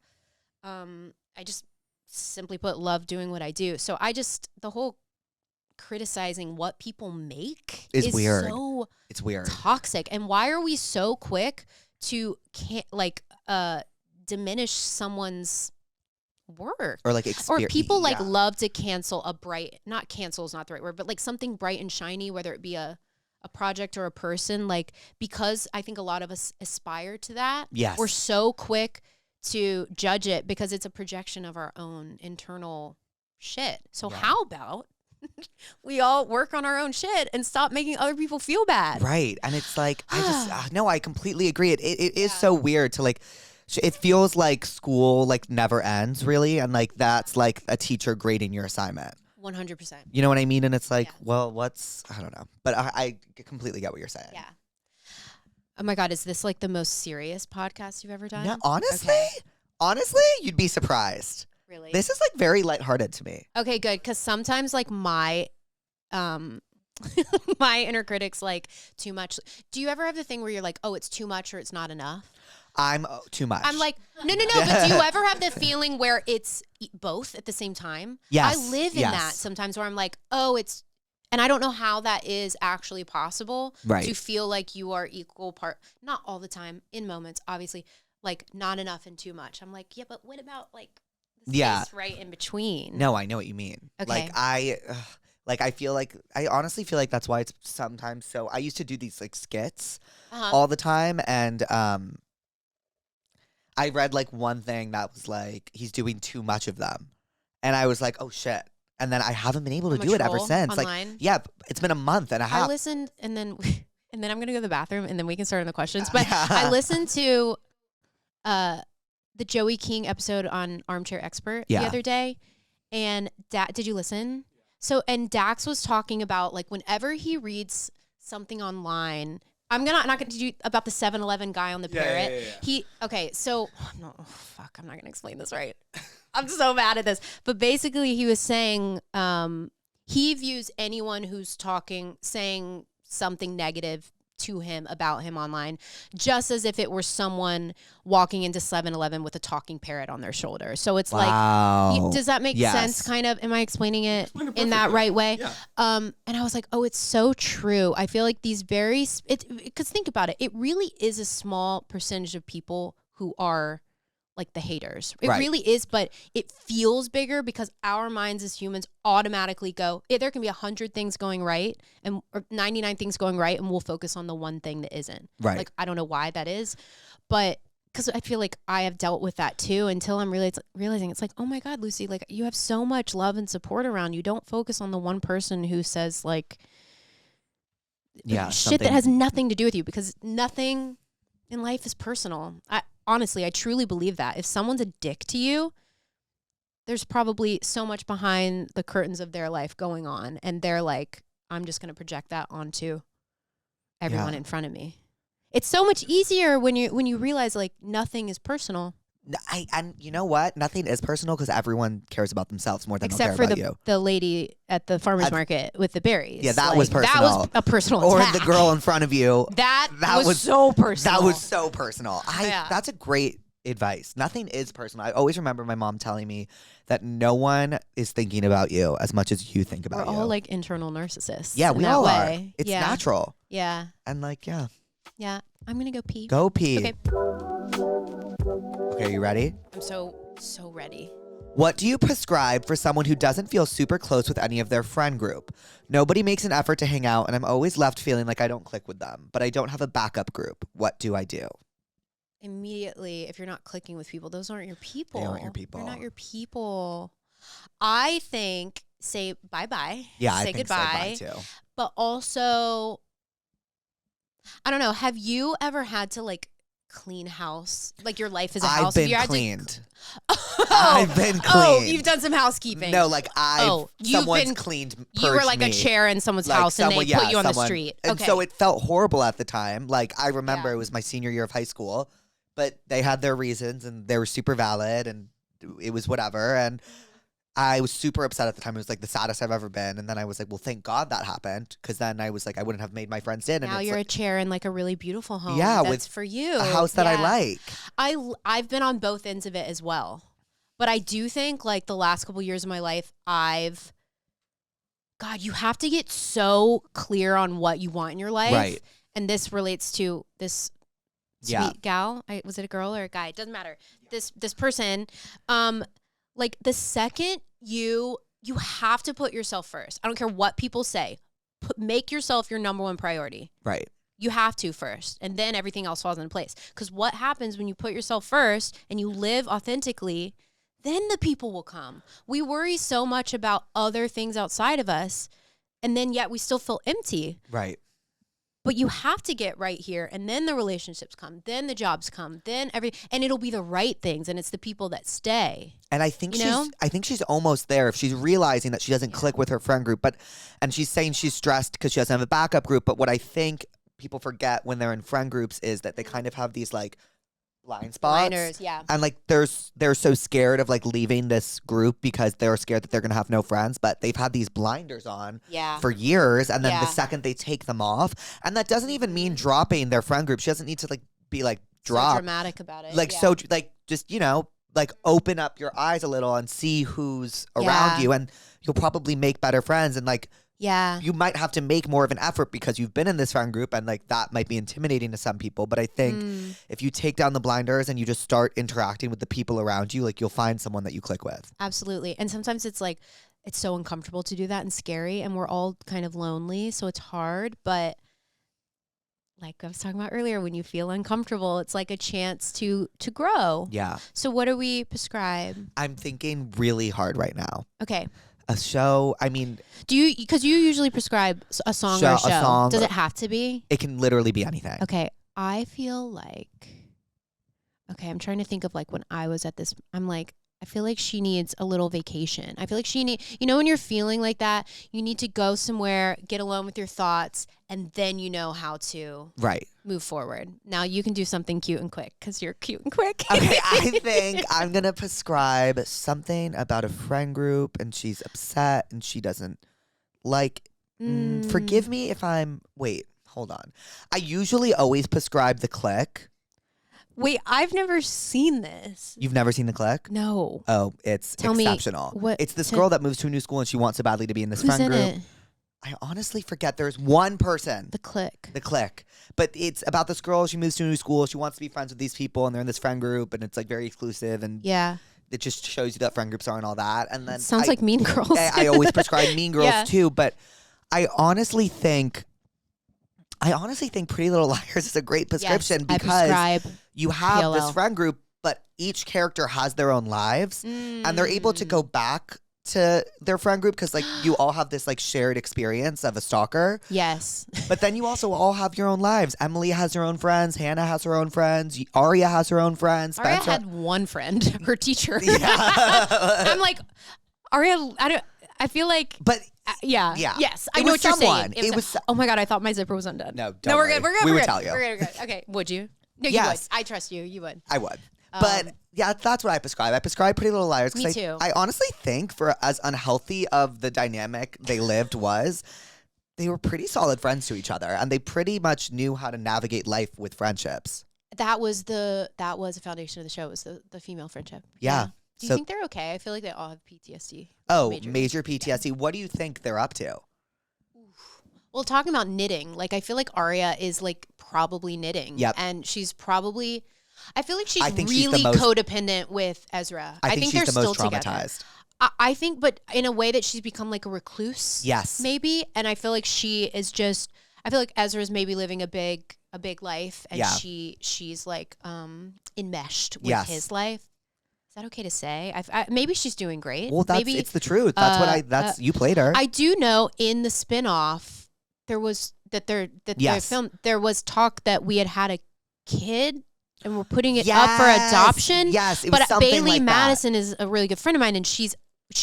I just simply put love doing what I do. So the whole criticizing what people make is weird. So It's weird. toxic. And why are we so quick to diminish someone's work? Or like Or people like yeah. love to cancel not cancel is not the right word, but like something bright and shiny, whether it be a project or a person, like because I think a lot of us aspire to that. Yes. We're so quick to judge it because it's a projection of our own internal shit. So Yeah. how about we all work on our own shit and stop making other people feel bad? Right. And it's like, no, I completely agree. It is so weird to like, it feels like school like never ends really. And like, that's like a teacher grading your assignment. 100%. You know what I mean? And it's like, Yeah. well, I don't know. But I completely get what you're saying. Yeah. Oh my God, is this like the most serious podcast you've ever done? No, honestly, you'd be surprised. Really? This is like very lighthearted to me. Okay, good. Because sometimes like my my inner critic's like too much. Do you ever have the thing where you're like, oh, it's too much or it's not enough? I'm too much. I'm like, no. But do you ever have the feeling where it's both at the same time? Yes. I live in that sometimes where I'm like, oh, it's, and I don't know how that is actually possible to feel like you are equal part. Not all the time, in moments, obviously, like not enough and too much. I'm like, yeah, but what about like the space right in between? No, I know what you mean. Okay. Like I feel like, I honestly feel like that's why it's sometimes so, I used to do these like skits all the time. And I read like one thing that was like, he's doing too much of them. And I was like, oh shit. And then I haven't been able to do it ever since. Online? Like, yeah, it's been a month and a half. I listened and then I'm going to go to the bathroom and then we can start on the questions. But I listened to the Joey King episode on Armchair Expert the other day. And did you listen? So, and Dax was talking about like whenever he reads something online, I'm not going to do about the 7-Eleven guy on the parrot. I'm not going to explain this right. I'm so bad at this. But basically he was saying he views anyone who's saying something negative to him about him online just as if it were someone walking into 7-Eleven with a talking parrot on their shoulder. So it's like, does that make sense kind of? Am I explaining it in that right way? Yeah. And I was like, oh, it's so true. I feel like these because think about it. It really is a small percentage of people who are like the haters. It really is, but it feels bigger because our minds as humans automatically go, there can be 100 things going right or 99 things going right, and we'll focus on the one thing that isn't. Right. Like, I don't know why that is, but because I feel like I have dealt with that too until I'm realizing it's like, oh my God, Lucy, like you have so much love and support around you. Don't focus on the one person who says like shit that has nothing to do with you, because nothing in life is personal. Honestly, I truly believe that. If someone's a dick to you, there's probably so much behind the curtains of their life going on. And they're like, I'm just going to project that onto everyone in front of me. It's so much easier when you realize like nothing is personal. And you know what? Nothing is personal because everyone cares about themselves more than they'll care about you. The lady at the farmer's market with the berries. Yeah, that was personal. That was a personal attack. Or the girl in front of you. That was so personal. That was so personal. That's a great advice. Nothing is personal. I always remember my mom telling me that no one is thinking about you as much as you think about you. We're all like internal narcissists. Yeah, we all are. It's yeah. natural. Yeah. And like, yeah. Yeah. I'm going to go pee. Go pee. Okay. Okay, you ready? I'm so ready. What do you prescribe for someone who doesn't feel super close with any of their friend group? Nobody makes an effort to hang out, and I'm always left feeling like I don't click with them, but I don't have a backup group. What do I do? Immediately, if you're not clicking with people, those aren't your people. They aren't your people. They're not your people. I think say bye-bye. Yeah, say I think goodbye. say bye too. But also, I don't know, have you ever had to like clean house? Like your life is a house. I've been cleaned. I've been cleaned. Oh, you've done some housekeeping. No, like someone's cleaned, you were like me. a chair in someone's house and they put you on the street. And so it felt horrible at the time. Like I remember it was my senior year of high school, but they had their reasons and they were super valid and it was whatever. And I was super upset at the time. It was like the saddest I've ever been. And then I was like, well, thank God that happened. Because then I was like, I wouldn't have made my friends in. And now you're a chair in like a really beautiful home. Yeah, that's for you. A house that I like. I've been on both ends of it as well. But I do think like the last couple years of my life, God, you have to get so clear on what you want in your life. Right. And this relates to this sweet gal. Was it a girl or a guy? It doesn't matter. This person, like the second you have to put yourself first. I don't care what people say. Make yourself your number one priority. Right. You have to first, and then everything else falls into place. Because what happens when you put yourself first and you live authentically, then the people will come. We worry so much about other things outside of us, and then yet we still feel empty. Right. But you have to get right here, and then the relationships come, then the jobs come, then and it'll be the right things, and it's the people that stay. And I think You she's almost there if she's realizing that she doesn't click with her friend group, and she's saying she's stressed because she doesn't have a backup group. But what I think people forget when they're in friend groups is that they kind of have these like blind spots. Blinders, yeah. And like they're so scared of like leaving this group because they're scared that they're gonna have no friends, but they've had these blinders on for years, and then the second they take them off, and that doesn't even mean dropping their friend group. She doesn't need to like be like drop so dramatic about it. like so like just like open up your eyes a little and see who's around you, and you'll probably make better friends. And like you might have to make more of an effort because you've been in this friend group, and like that might be intimidating to some people. But I think if you take down the blinders and you just start interacting with the people around you, like you'll find someone that you click with. Absolutely. And sometimes it's like, it's so uncomfortable to do that and scary, and we're all kind of lonely, so it's hard. But like I was talking about earlier, when you feel uncomfortable, it's like a chance to grow. Yeah. So what do we prescribe? I'm thinking really hard right now. Okay. A show, I mean... Because you usually prescribe a song or a show. Song. Does it have to be? It can literally be anything. Okay. I feel like... Okay, I'm trying to think of like when I was at this... I'm like, I feel like she needs a little vacation. I feel like she needs... You know when you're feeling like that, you need to go somewhere, get alone with your thoughts, and then you know how to... Right. Move forward. Now you can do something cute and quick because you're cute and quick. Okay, I think I'm going to prescribe something about a friend group, and she's upset and she doesn't like... forgive me if I'm... Wait, hold on. I usually always prescribe The Click. Wait, I've never seen this. You've never seen The Click? No. Oh, it's exceptional. It's this girl that moves to a new school and she wants so badly to be in this friend group. It? I honestly forget. There's one person. The Click. The Click. But it's about this girl. She moves to a new school. She wants to be friends with these people, and they're in this friend group, and it's like very exclusive. And it just shows you that friend groups are and all that. And then sounds like Mean Girls. I always prescribe Mean Girls too. But I honestly think Pretty Little Liars is a great prescription because you have PLL. this friend group, but each character has their own lives, and they're able to go back to their friend group because like you all have this like shared experience of a stalker. Yes. But then you also all have your own lives. Emily has her own friends. Hannah has her own friends. Aria has her own friends. Aria Spencer had one friend, her teacher. Yeah. I'm like, Aria, I feel like... But... Yes. I It know was what you're someone. saying. It was oh my God, I thought my zipper was undone. No, No, we're worry. good. We're good. We we're would good. tell you. We're good. Okay. Would you? No, Yes. you would. I trust you. You would. I would. But yeah, that's what I prescribe. I prescribe Pretty Little Liars. Me too. I honestly think for as unhealthy of the dynamic they lived was, they were pretty solid friends to each other, and they pretty much knew how to navigate life with friendships. That was the foundation of the show, was the female friendship. Yeah. Do you think they're okay? I feel like they all have PTSD. Oh, major PTSD. What do you think they're up to? Well, talking about knitting, like I feel like Aria is like probably knitting. Yep. And she's probably... I feel like she's I think she's really the most- codependent with Ezra. I think they're she's the most still together. traumatized. I think, but in a way that she's become like a recluse. Yes. Maybe. And I feel like she is just... I feel like Ezra's maybe living a big life, and she's like enmeshed with his life. Is that okay to say? Maybe she's doing great. Well, it's the truth. That's you played her. I do know in the spinoff there was their film, there was talk that we had a kid and we're putting it up for adoption. Yes, it was but something Bailey like Madison is a really good friend of mine, and she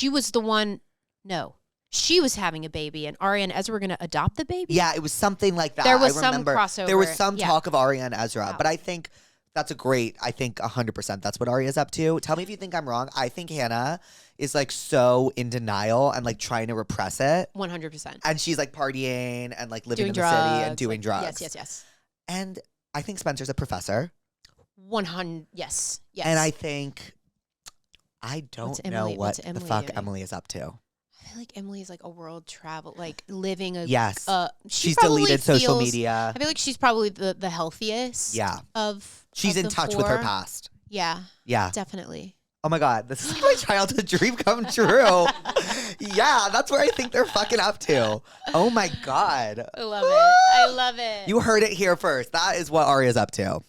was the one. No, she was having a baby, and Aria and Ezra were going to adopt the baby. Yeah, it was something like that. There was I remember. some crossover. There was some talk of Aria and Ezra, Wow. but I think that's I think 100% that's what Aria's up to. Tell me if you think I'm wrong. I think Hannah is like so in denial and like trying to repress it. 100%. And she's like partying and like living Doing in the drugs, city and doing like, drugs. Yes. And I think Spencer's a professor. 100. Yes. And I think I don't know what the Emily fuck doing? Emily is up to. I feel like Emily is like a world travel, like living a... Yes. She's deleted social feels- media. I feel like she's probably the healthiest. Yeah. She's in touch with her past. Yeah. Yeah. Definitely. Oh my God, this is my childhood dream come true. Yeah, that's where I think they're fucking up to. Oh my God. I love it. I love it. You heard it here first. That is what Aria's up to.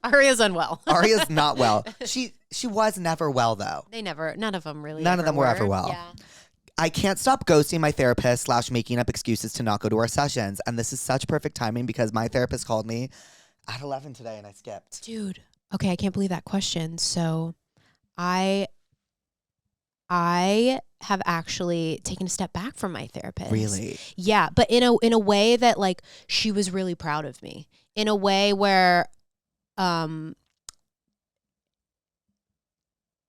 Aria's unwell. Aria's not well. She was never well though. None of them really. None of them were ever well. Yeah. I can't stop ghosting my therapist / making up excuses to not go to our sessions. And this is such perfect timing because my therapist called me at 11 today and I skipped. Dude. Okay, I can't believe that question. So I have actually taken a step back from my therapist. Really? Yeah, but in a way that like she was really proud of me. In a way where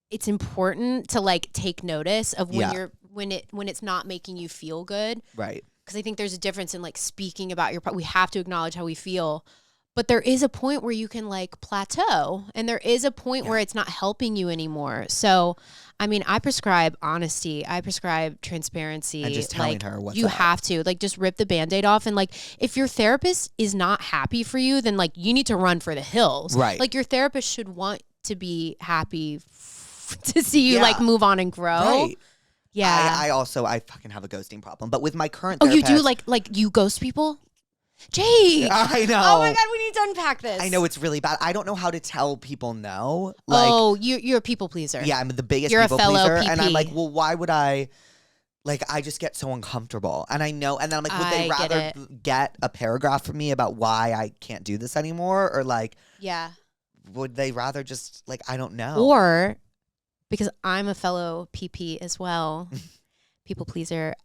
it's important to like take notice of when it's not making you feel good. Right. Because I think there's a difference in like speaking about we have to acknowledge how we feel. But there is a point where you can like plateau, and there is a point where it's not helping you anymore. So, I mean, I prescribe honesty. I prescribe transparency. And just telling like, her what's you up. have to like just rip the Band-Aid off. And like, if your therapist is not happy for you, then like you need to run for the hills. Right. Like your therapist should want to be happy to see you like move on and grow. Right. Yeah. I fucking have a ghosting problem. But with my current Oh, therapist. you do like you ghost people? Jake. I know. Oh my God, we need to unpack this. I know it's really bad. I don't know how to tell people no. Like, you're a people pleaser. yeah, I'm the biggest You're a people fellow pleaser. PP. And I'm like, well, why would I? Like, I just get so uncomfortable. And I know, and then I'm like, would they rather get a paragraph from me about why I can't do this anymore? Or like, would they rather just, like, I don't know. Or, because I'm a fellow PP as well, people pleaser,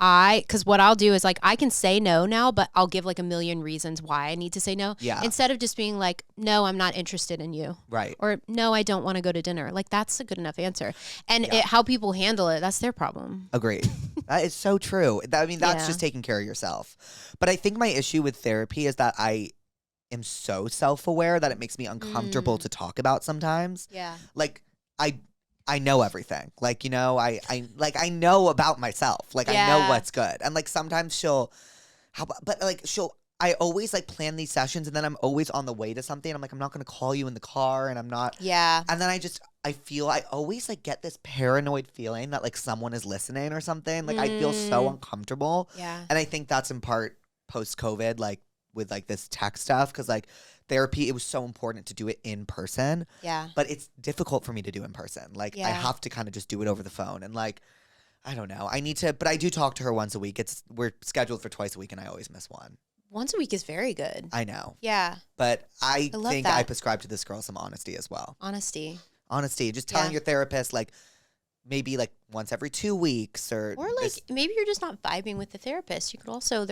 because what I'll do is like I can say no now, but I'll give like a million reasons why I need to say no. Yeah. Instead of just being like, no, I'm not interested in you. Right. Or no, I don't want to go to dinner. Like that's a good enough answer. And how people handle it, that's their problem. Agreed. That is so true. I mean, that's just taking care of yourself. But I think my issue with therapy is that I am so self-aware that it makes me uncomfortable to talk about sometimes. Yeah. Like I know everything. Like, you know, I know about myself. Like, I know what's good. And like sometimes I always like plan these sessions and then I'm always on the way to something. I'm like, I'm not going to call you in the car and I'm not. Yeah. And then I always like get this paranoid feeling that like someone is listening or something. Like I feel so uncomfortable. Yeah. And I think that's in part post-COVID, like with like this tech stuff. Cause like therapy, it was so important to do it in person. Yeah. But it's difficult for me to do in person. Like I have to kind of just do it over the phone. And like, I don't know. But I do talk to her once a week. We're scheduled for twice a week and I always miss one. Once a week is very good. I know. Yeah. But I think that. I prescribe to this girl some honesty as well. Honesty. Just telling your therapist like maybe like once every 2 weeks or like maybe you're just not vibing with the therapist. You could also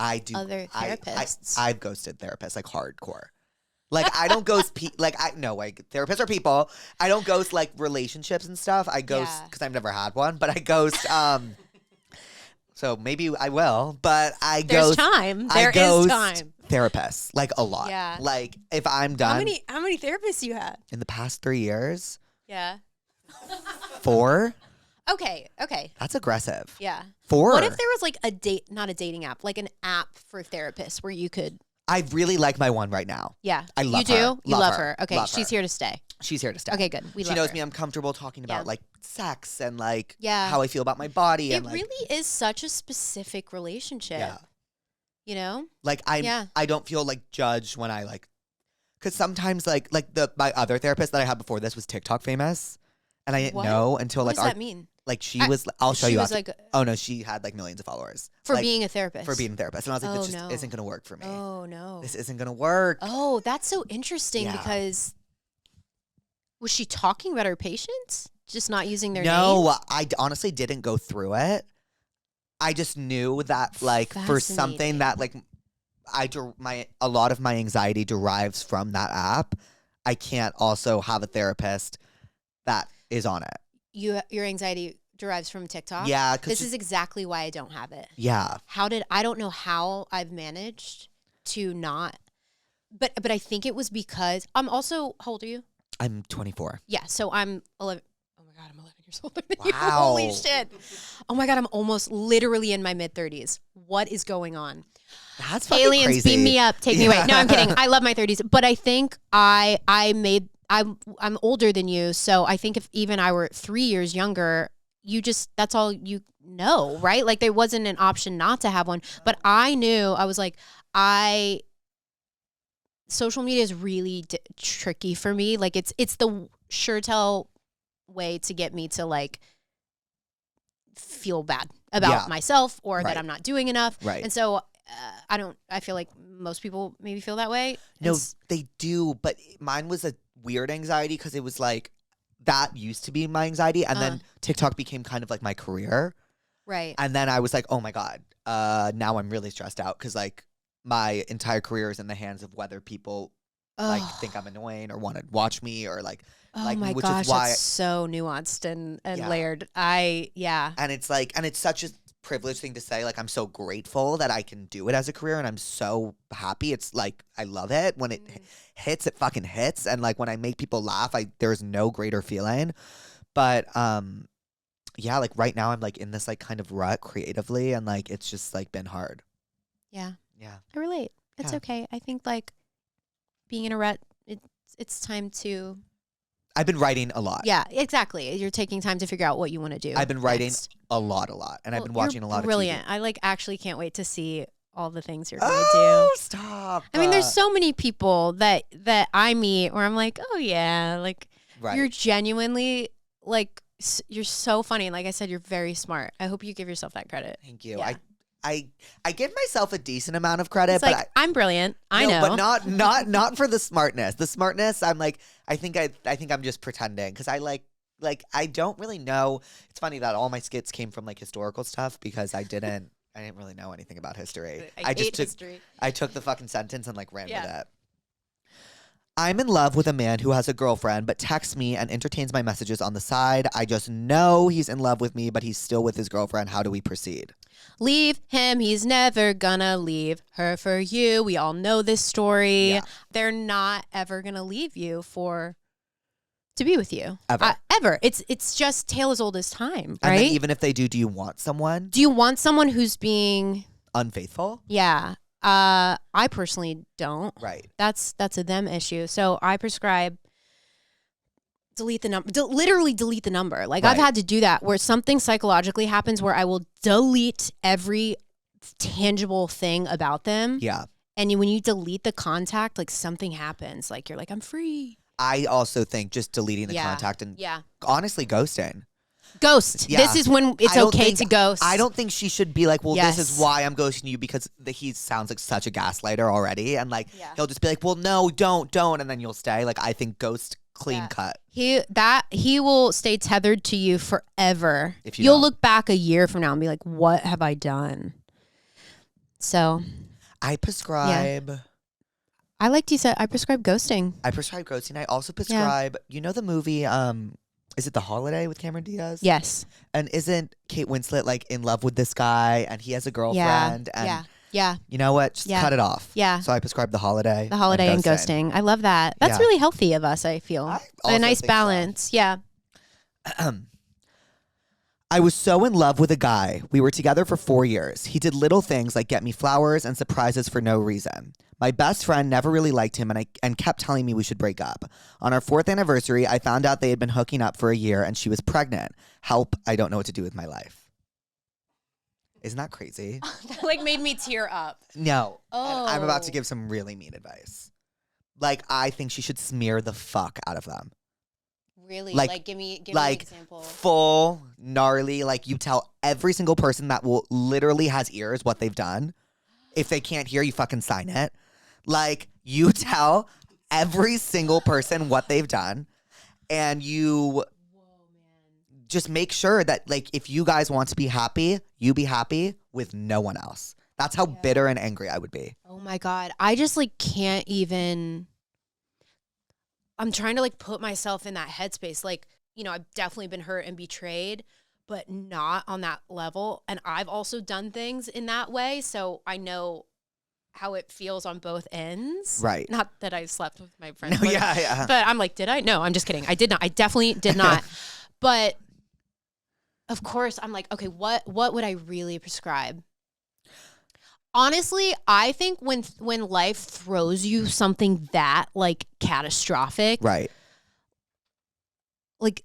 I do other therapists. I've ghosted therapists like hardcore. Like I don't ghost therapists are people. I don't ghost like relationships and stuff. I ghost because I've never had one, but I ghost so maybe I will, but There's time. There is time. Therapists like a lot. Yeah. Like if I'm done. How many therapists you had? In the past 3 years? Yeah. 4? Okay. That's aggressive. Yeah. 4? What if there was like not a dating app, like an app for therapists where you could? I really like my one right now. Yeah. I love her. You do? You love her. her. Okay. Love She's her. here to stay. She's here to stay. Okay, good. She knows me. I'm comfortable talking about like sex and like how I feel about my body. It really is such a specific relationship. Yeah. You know? Like I don't feel like judged when I like, because sometimes like my other therapist that I had before this was TikTok famous, and I didn't know until what does that mean? Like she was. I'll show you. Was like, oh no, she had like millions of followers for like, being a therapist. For being a therapist, and I was like, this just isn't gonna work for me. Oh no, this isn't gonna work. Oh, that's so interesting because was she talking about her patients just not using their No, names? I honestly didn't go through it. I just knew that like for something that like a lot of my anxiety derives from that app. I can't also have a therapist that is on it. Your anxiety derives from TikTok? Yeah. This is exactly why I don't have it. Yeah. I don't know how I've managed to not, but I think it was because I'm also, how old are you? I'm 24. Yeah. So I'm 11. Oh my God, I'm 11 years older than you. Wow. Holy shit. Oh my God, I'm almost literally in my mid 30s. What is going on? That's fucking Aliens, crazy. beam me up, take me away. No, I'm kidding. I love my 30s, but I think I'm older than you, so I think if even I were 3 years younger, that's all you know, right? Like there wasn't an option not to have one. But I knew, I was like, social media is really tricky for me. Like it's the sure tell way to get me to like feel bad about myself or that I'm not doing enough. Right. And so I feel like most people maybe feel that way. No, they do. But mine was a weird anxiety because it was like, that used to be my anxiety. And then TikTok became kind of like my career. Right. And then I was like, oh my God, now I'm really stressed out because like my entire career is in the hands of whether people like think I'm annoying or want to watch me or like my me, which gosh, is why that's so nuanced and layered. And it's like, and it's such a privileged thing to say. Like, I'm so grateful that I can do it as a career, and I'm so happy. It's like, I love it when it hits. It fucking hits, and like when I make people laugh, there's no greater feeling. But yeah, like right now I'm like in this like kind of rut creatively, and like it's just like been hard. Yeah. Yeah. I relate. It's okay. I think like being in a rut, it's time to. I've been writing a lot. Yeah, exactly. You're taking time to figure out what you want to do. I've been writing a lot, and I've been watching a lot brilliant. of TV. I like actually can't wait to see all the things you're going to Oh, do. stop. I mean, there's so many people that I meet where I'm like, oh yeah, like you're genuinely like, you're so funny. And like I said, you're very smart. I hope you give yourself that credit. Thank you. Yeah. I give myself a decent amount of credit, it's but like, I'm brilliant. I know, but not for the smartness. The smartness, I'm like, I think I'm just pretending because I like I don't really know. It's funny that all my skits came from like historical stuff because I didn't really know anything about history. I just took history. I took the fucking sentence and like ran with it. I'm in love with a man who has a girlfriend but texts me and entertains my messages on the side. I just know he's in love with me, but he's still with his girlfriend. How do we proceed? Leave him. He's never gonna leave her for you. We all know this story. Yeah. They're not ever gonna leave you to be with you. Ever. Ever. It's just tale as old as time, right? And then even if they do you want someone? Do you want someone who's being unfaithful? Yeah. I personally don't. Right. That's a them issue. So I prescribe delete the number. Literally delete the number. Like I've had to do that where something psychologically happens where I will delete every tangible thing about them. Yeah. And when you delete the contact, like something happens. Like you're like, I'm free. I also think just deleting the contact and honestly ghosting. Ghost. Yeah. This is when it's okay to ghost. I don't think she should be like, well, this is why I'm ghosting you because he sounds like such a gaslighter already. And like, he'll just be like, well, no, don't. And then you'll stay. Like, I think ghost clean cut. He will stay tethered to you forever. If you'll look back a year from now and be like, what have I done? So. I prescribe. Yeah. I like you said, I prescribe ghosting. I prescribe ghosting. I also prescribe, you know the movie, is it The Holiday with Cameron Diaz? Yes. And isn't Kate Winslet like in love with this guy and he has a girlfriend? And you know what? Just cut it off. Yeah. So I prescribe The Holiday. The Holiday and ghosting. I love that. That's really healthy of us, I feel. A nice balance. So. Yeah. I was so in love with a guy. We were together for 4 years. He did little things like get me flowers and surprises for no reason. My best friend never really liked him and kept telling me we should break up. On our 4th anniversary, I found out they had been hooking up for a year and she was pregnant. Help, I don't know what to do with my life. Isn't that crazy? That like made me tear up. No. Oh. I'm about to give some really mean advice. Like, I think she should smear the fuck out of them. Really? Like give me an example. Full, gnarly, like you tell every single person that will literally has ears what they've done. If they can't hear, you fucking sign it. Like, you tell every single person what they've done. And you just make sure that, like, if you guys want to be happy, you be happy with no one else. That's how bitter and angry I would be. Oh my God. I just, like, can't even... I'm trying to like put myself in that headspace. Like, you know, I've definitely been hurt and betrayed, but not on that level. And I've also done things in that way. So I know how it feels on both ends. Right. Not that I slept with my friend. No, yeah. But I'm like, did I? No, I'm just kidding. I did not. I definitely did not. But of course, I'm like, okay, what would I really prescribe? Honestly, I think when life throws you something that like catastrophic, right? Like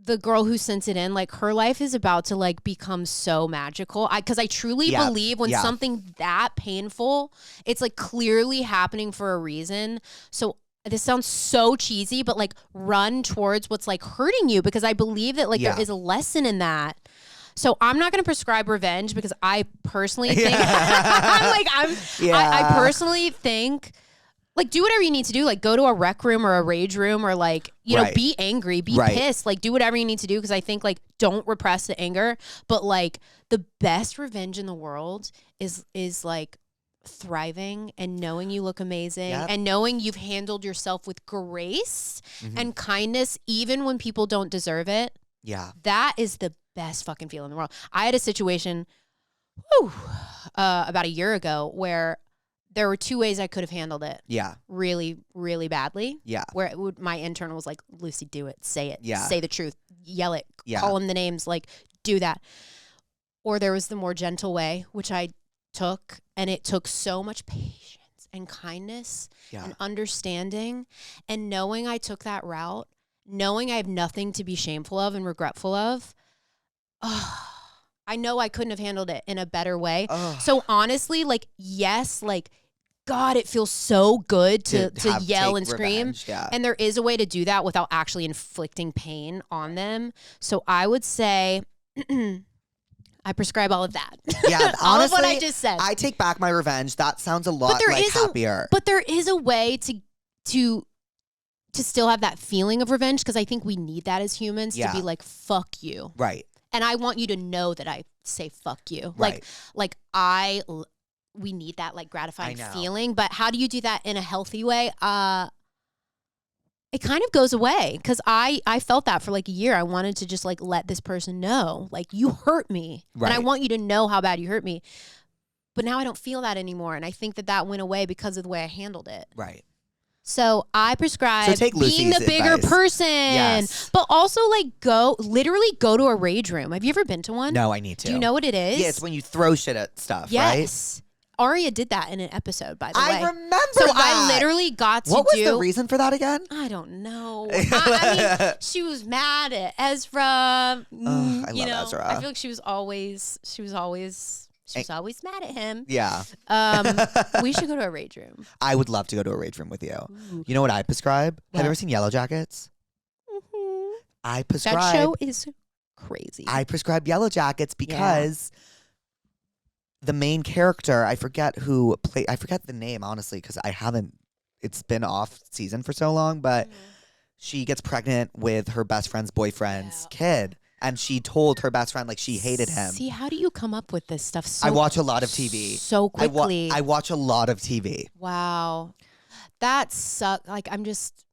the girl who sent it in, like her life is about to like become so magical. Because I truly believe when something that painful, it's like clearly happening for a reason. So this sounds so cheesy, but like run towards what's like hurting you, because I believe that like there is a lesson in that. So I'm not going to prescribe revenge, because I personally think I personally think like do whatever you need to do, like go to a rec room or a rage room, or like, you know, be angry, be pissed, like do whatever you need to do. Because I think like don't repress the anger, but like the best revenge in the world is like thriving and knowing you look amazing and knowing you've handled yourself with grace and kindness, even when people don't deserve it. Yeah. That is the best fucking feeling in the world. I had a situation about a year ago where there were 2 ways I could have handled it. Yeah. Really, really badly. Yeah. Where my intern was like, Lucy, do it. Say it. Yeah. Say the truth. Yell it. Yeah. Call them the names. Like, do that. Or there was the more gentle way, which I took. And it took so much patience and kindness and understanding. And knowing I took that route, knowing I have nothing to be shameful of and regretful of, I know I couldn't have handled it in a better way. So honestly, like, yes, like, God, it feels so good to yell and scream. Revenge, and there is a way to do that without actually inflicting pain on them. So I would say I prescribe all of that. Yeah, all honestly, of what I just said. I take back my revenge. That sounds a lot like happier. But there is a way to still have that feeling of revenge, because I think we need that as humans to be like, fuck you. Right. And I want you to know that I say fuck you. Right. Like we need that like gratifying feeling, but how do you do that in a healthy way? It kind of goes away, because I felt that for like a year. I wanted to just like let this person know, like, you hurt me, and I want you to know how bad you hurt me. But now I don't feel that anymore, and I think that went away because of the way I handled it. Right. So I prescribe being the bigger person, but also like literally go to a rage room. Have you ever been to one? No, I need to. Do you know what it is? Yeah, it's when you throw shit at stuff, right? Yes. Aria did that in an episode, by the way. I remember that. So I literally got to do... What was the reason for that again? I don't know. I mean, she was mad at Ezra. I love Ezra. I feel like she was always mad at him. Yeah. We should go to a rage room. I would love to go to a rage room with you. Ooh. You know what I prescribe? What? Have you ever seen Yellow Jackets? Mm-hmm. I prescribe... That show is crazy. I prescribe Yellow Jackets because... Yeah. The main character, I forget the name, honestly, because it's been off season for so long, but she gets pregnant with her best friend's boyfriend's kid. And she told her best friend, like, she hated him. See, how do you come up with this stuff I watch a lot of TV. So quickly. I watch a lot of TV. Wow. That sucks. Like, I'm just,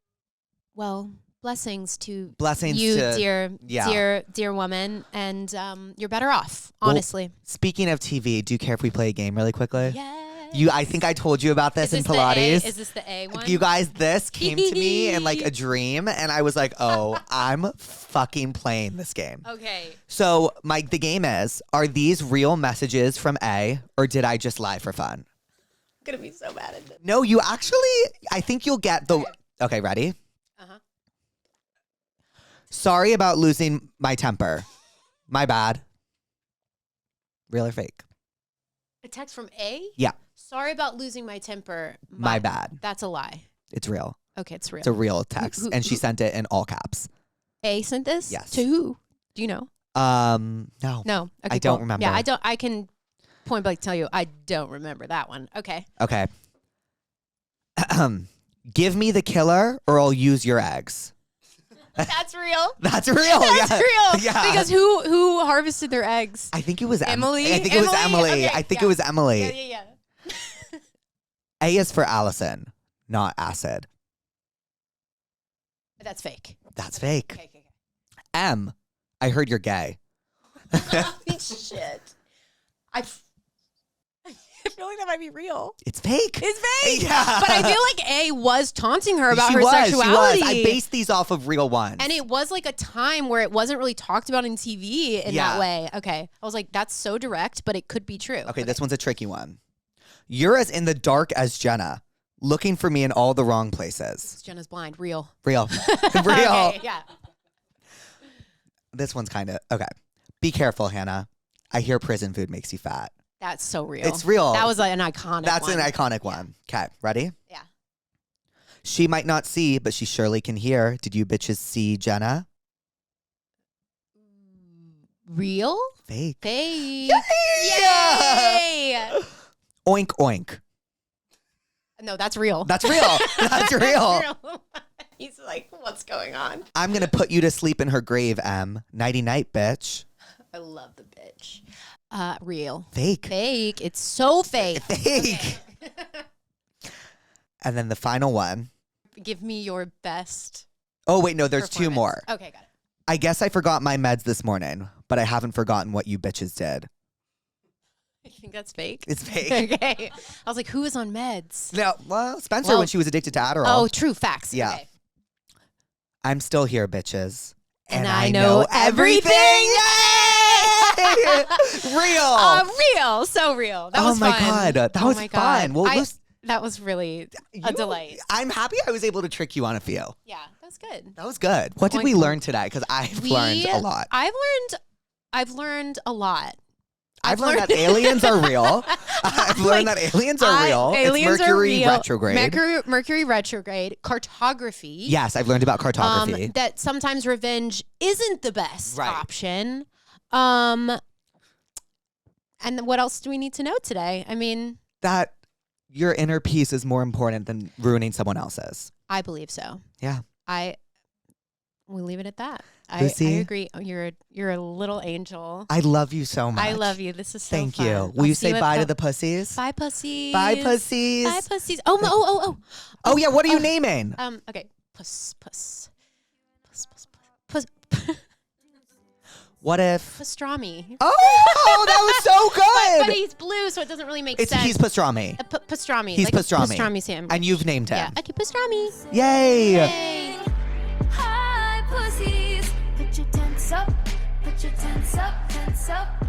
blessings to you, dear woman, and you're better off, honestly. Well, speaking of TV, do you care if we play a game really quickly? Yes. I think I told you about this in Pilates. Is this the A one? You guys, this came to me in like a dream, and I was like, oh, I'm fucking playing this game. Okay. So the game is, are these real messages from A, or did I just lie for fun? I'm gonna be so mad at this. No, you actually, I think you'll get the, okay, ready? Sorry about losing my temper. My bad. Real or fake? A text from A? Yeah. Sorry about losing my temper. My bad. That's a lie. It's real. Okay, it's real. It's a real text. And she sent it in all caps. A sent this? Yes. To who? Do you know? No. No. Okay, I don't remember. Yeah, I can point blank tell you, I don't remember that one. Okay. Okay. Give me the killer or I'll use your eggs. That's real. That's real. That's real. Yeah. Because who harvested their eggs? I think it was Emily. I think it was Emily. Okay, I think it was Emily. Yeah. A is for Allison, not acid. That's fake. That's fake. Okay. M, I heard you're gay. Shit. I feel like that might be real. It's fake. It's fake. Yeah. But I feel like A was taunting her about her sexuality. She was. I based these off of real ones. And it was like a time where it wasn't really talked about in TV in that way. Okay. I was like, that's so direct, but it could be true. Okay, this one's a tricky one. You're as in the dark as Jenna, looking for me in all the wrong places. Jenna's blind. Real. Okay, yeah. This one's kind of okay. Be careful, Hannah. I hear prison food makes you fat. That's so real. It's real. That was like an iconic That's one. an iconic one. Okay, ready? Yeah. She might not see, but she surely can hear. Did you bitches see Jenna? Real? Fake. Fake. Yeah! Yay! Oink oink. No, that's real. That's real. That's real. real. He's like, what's going on? I'm gonna put you to sleep in her grave, Em. Nighty night, bitch. I love the bitch. Real. Fake. Fake. It's so fake. Fake. And then the final one. Give me your best. Oh wait, no, there's two performance. more. Okay, got it. I guess I forgot my meds this morning, but I haven't forgotten what you bitches did. You think that's fake? It's fake. Okay. I was like, who is on meds? No, well, Spencer Well- when she was addicted to Adderall. Oh, true. Facts. Yeah. Okay. I'm still here, bitches. And I know everything. Yay! Real. Real. So real. That Oh was my fun. God, that Oh was my fun. God. Well, that was really a delight. I'm happy I was able to trick you on a few. Yeah, that's good. That was good. What did we learn today? Because I've learned a lot. I've learned a lot. I've learned that aliens are real. I've learned that aliens are real. Aliens it's Mercury are real. retrograde. Mercury retrograde. Cartography. Yes, I've learned about cartography. That sometimes revenge isn't the best Right. option. And what else do we need to know today? I mean, that your inner peace is more important than ruining someone else's. I believe so. Yeah. We'll leave it at that. I Lucy? agree. Oh, you're a little angel. I love you so much. I love you. This is so Thank fun. you. I'll Will you see say at bye to the pussies? Bye, pussies. Bye, pussies. Bye, pussies. Oh. Oh, yeah. What are you naming? Okay. Puss. What if? Pastrami. Oh, that was so good. But he's blue, so it doesn't really make sense. He's pastrami. Pastrami. He's like pastrami. A pastrami sandwich. And you've named him. Yeah. Okay, pastrami. Yay. Yay. Hi, pussies. Put your tense up. Put your tense up. Tense up.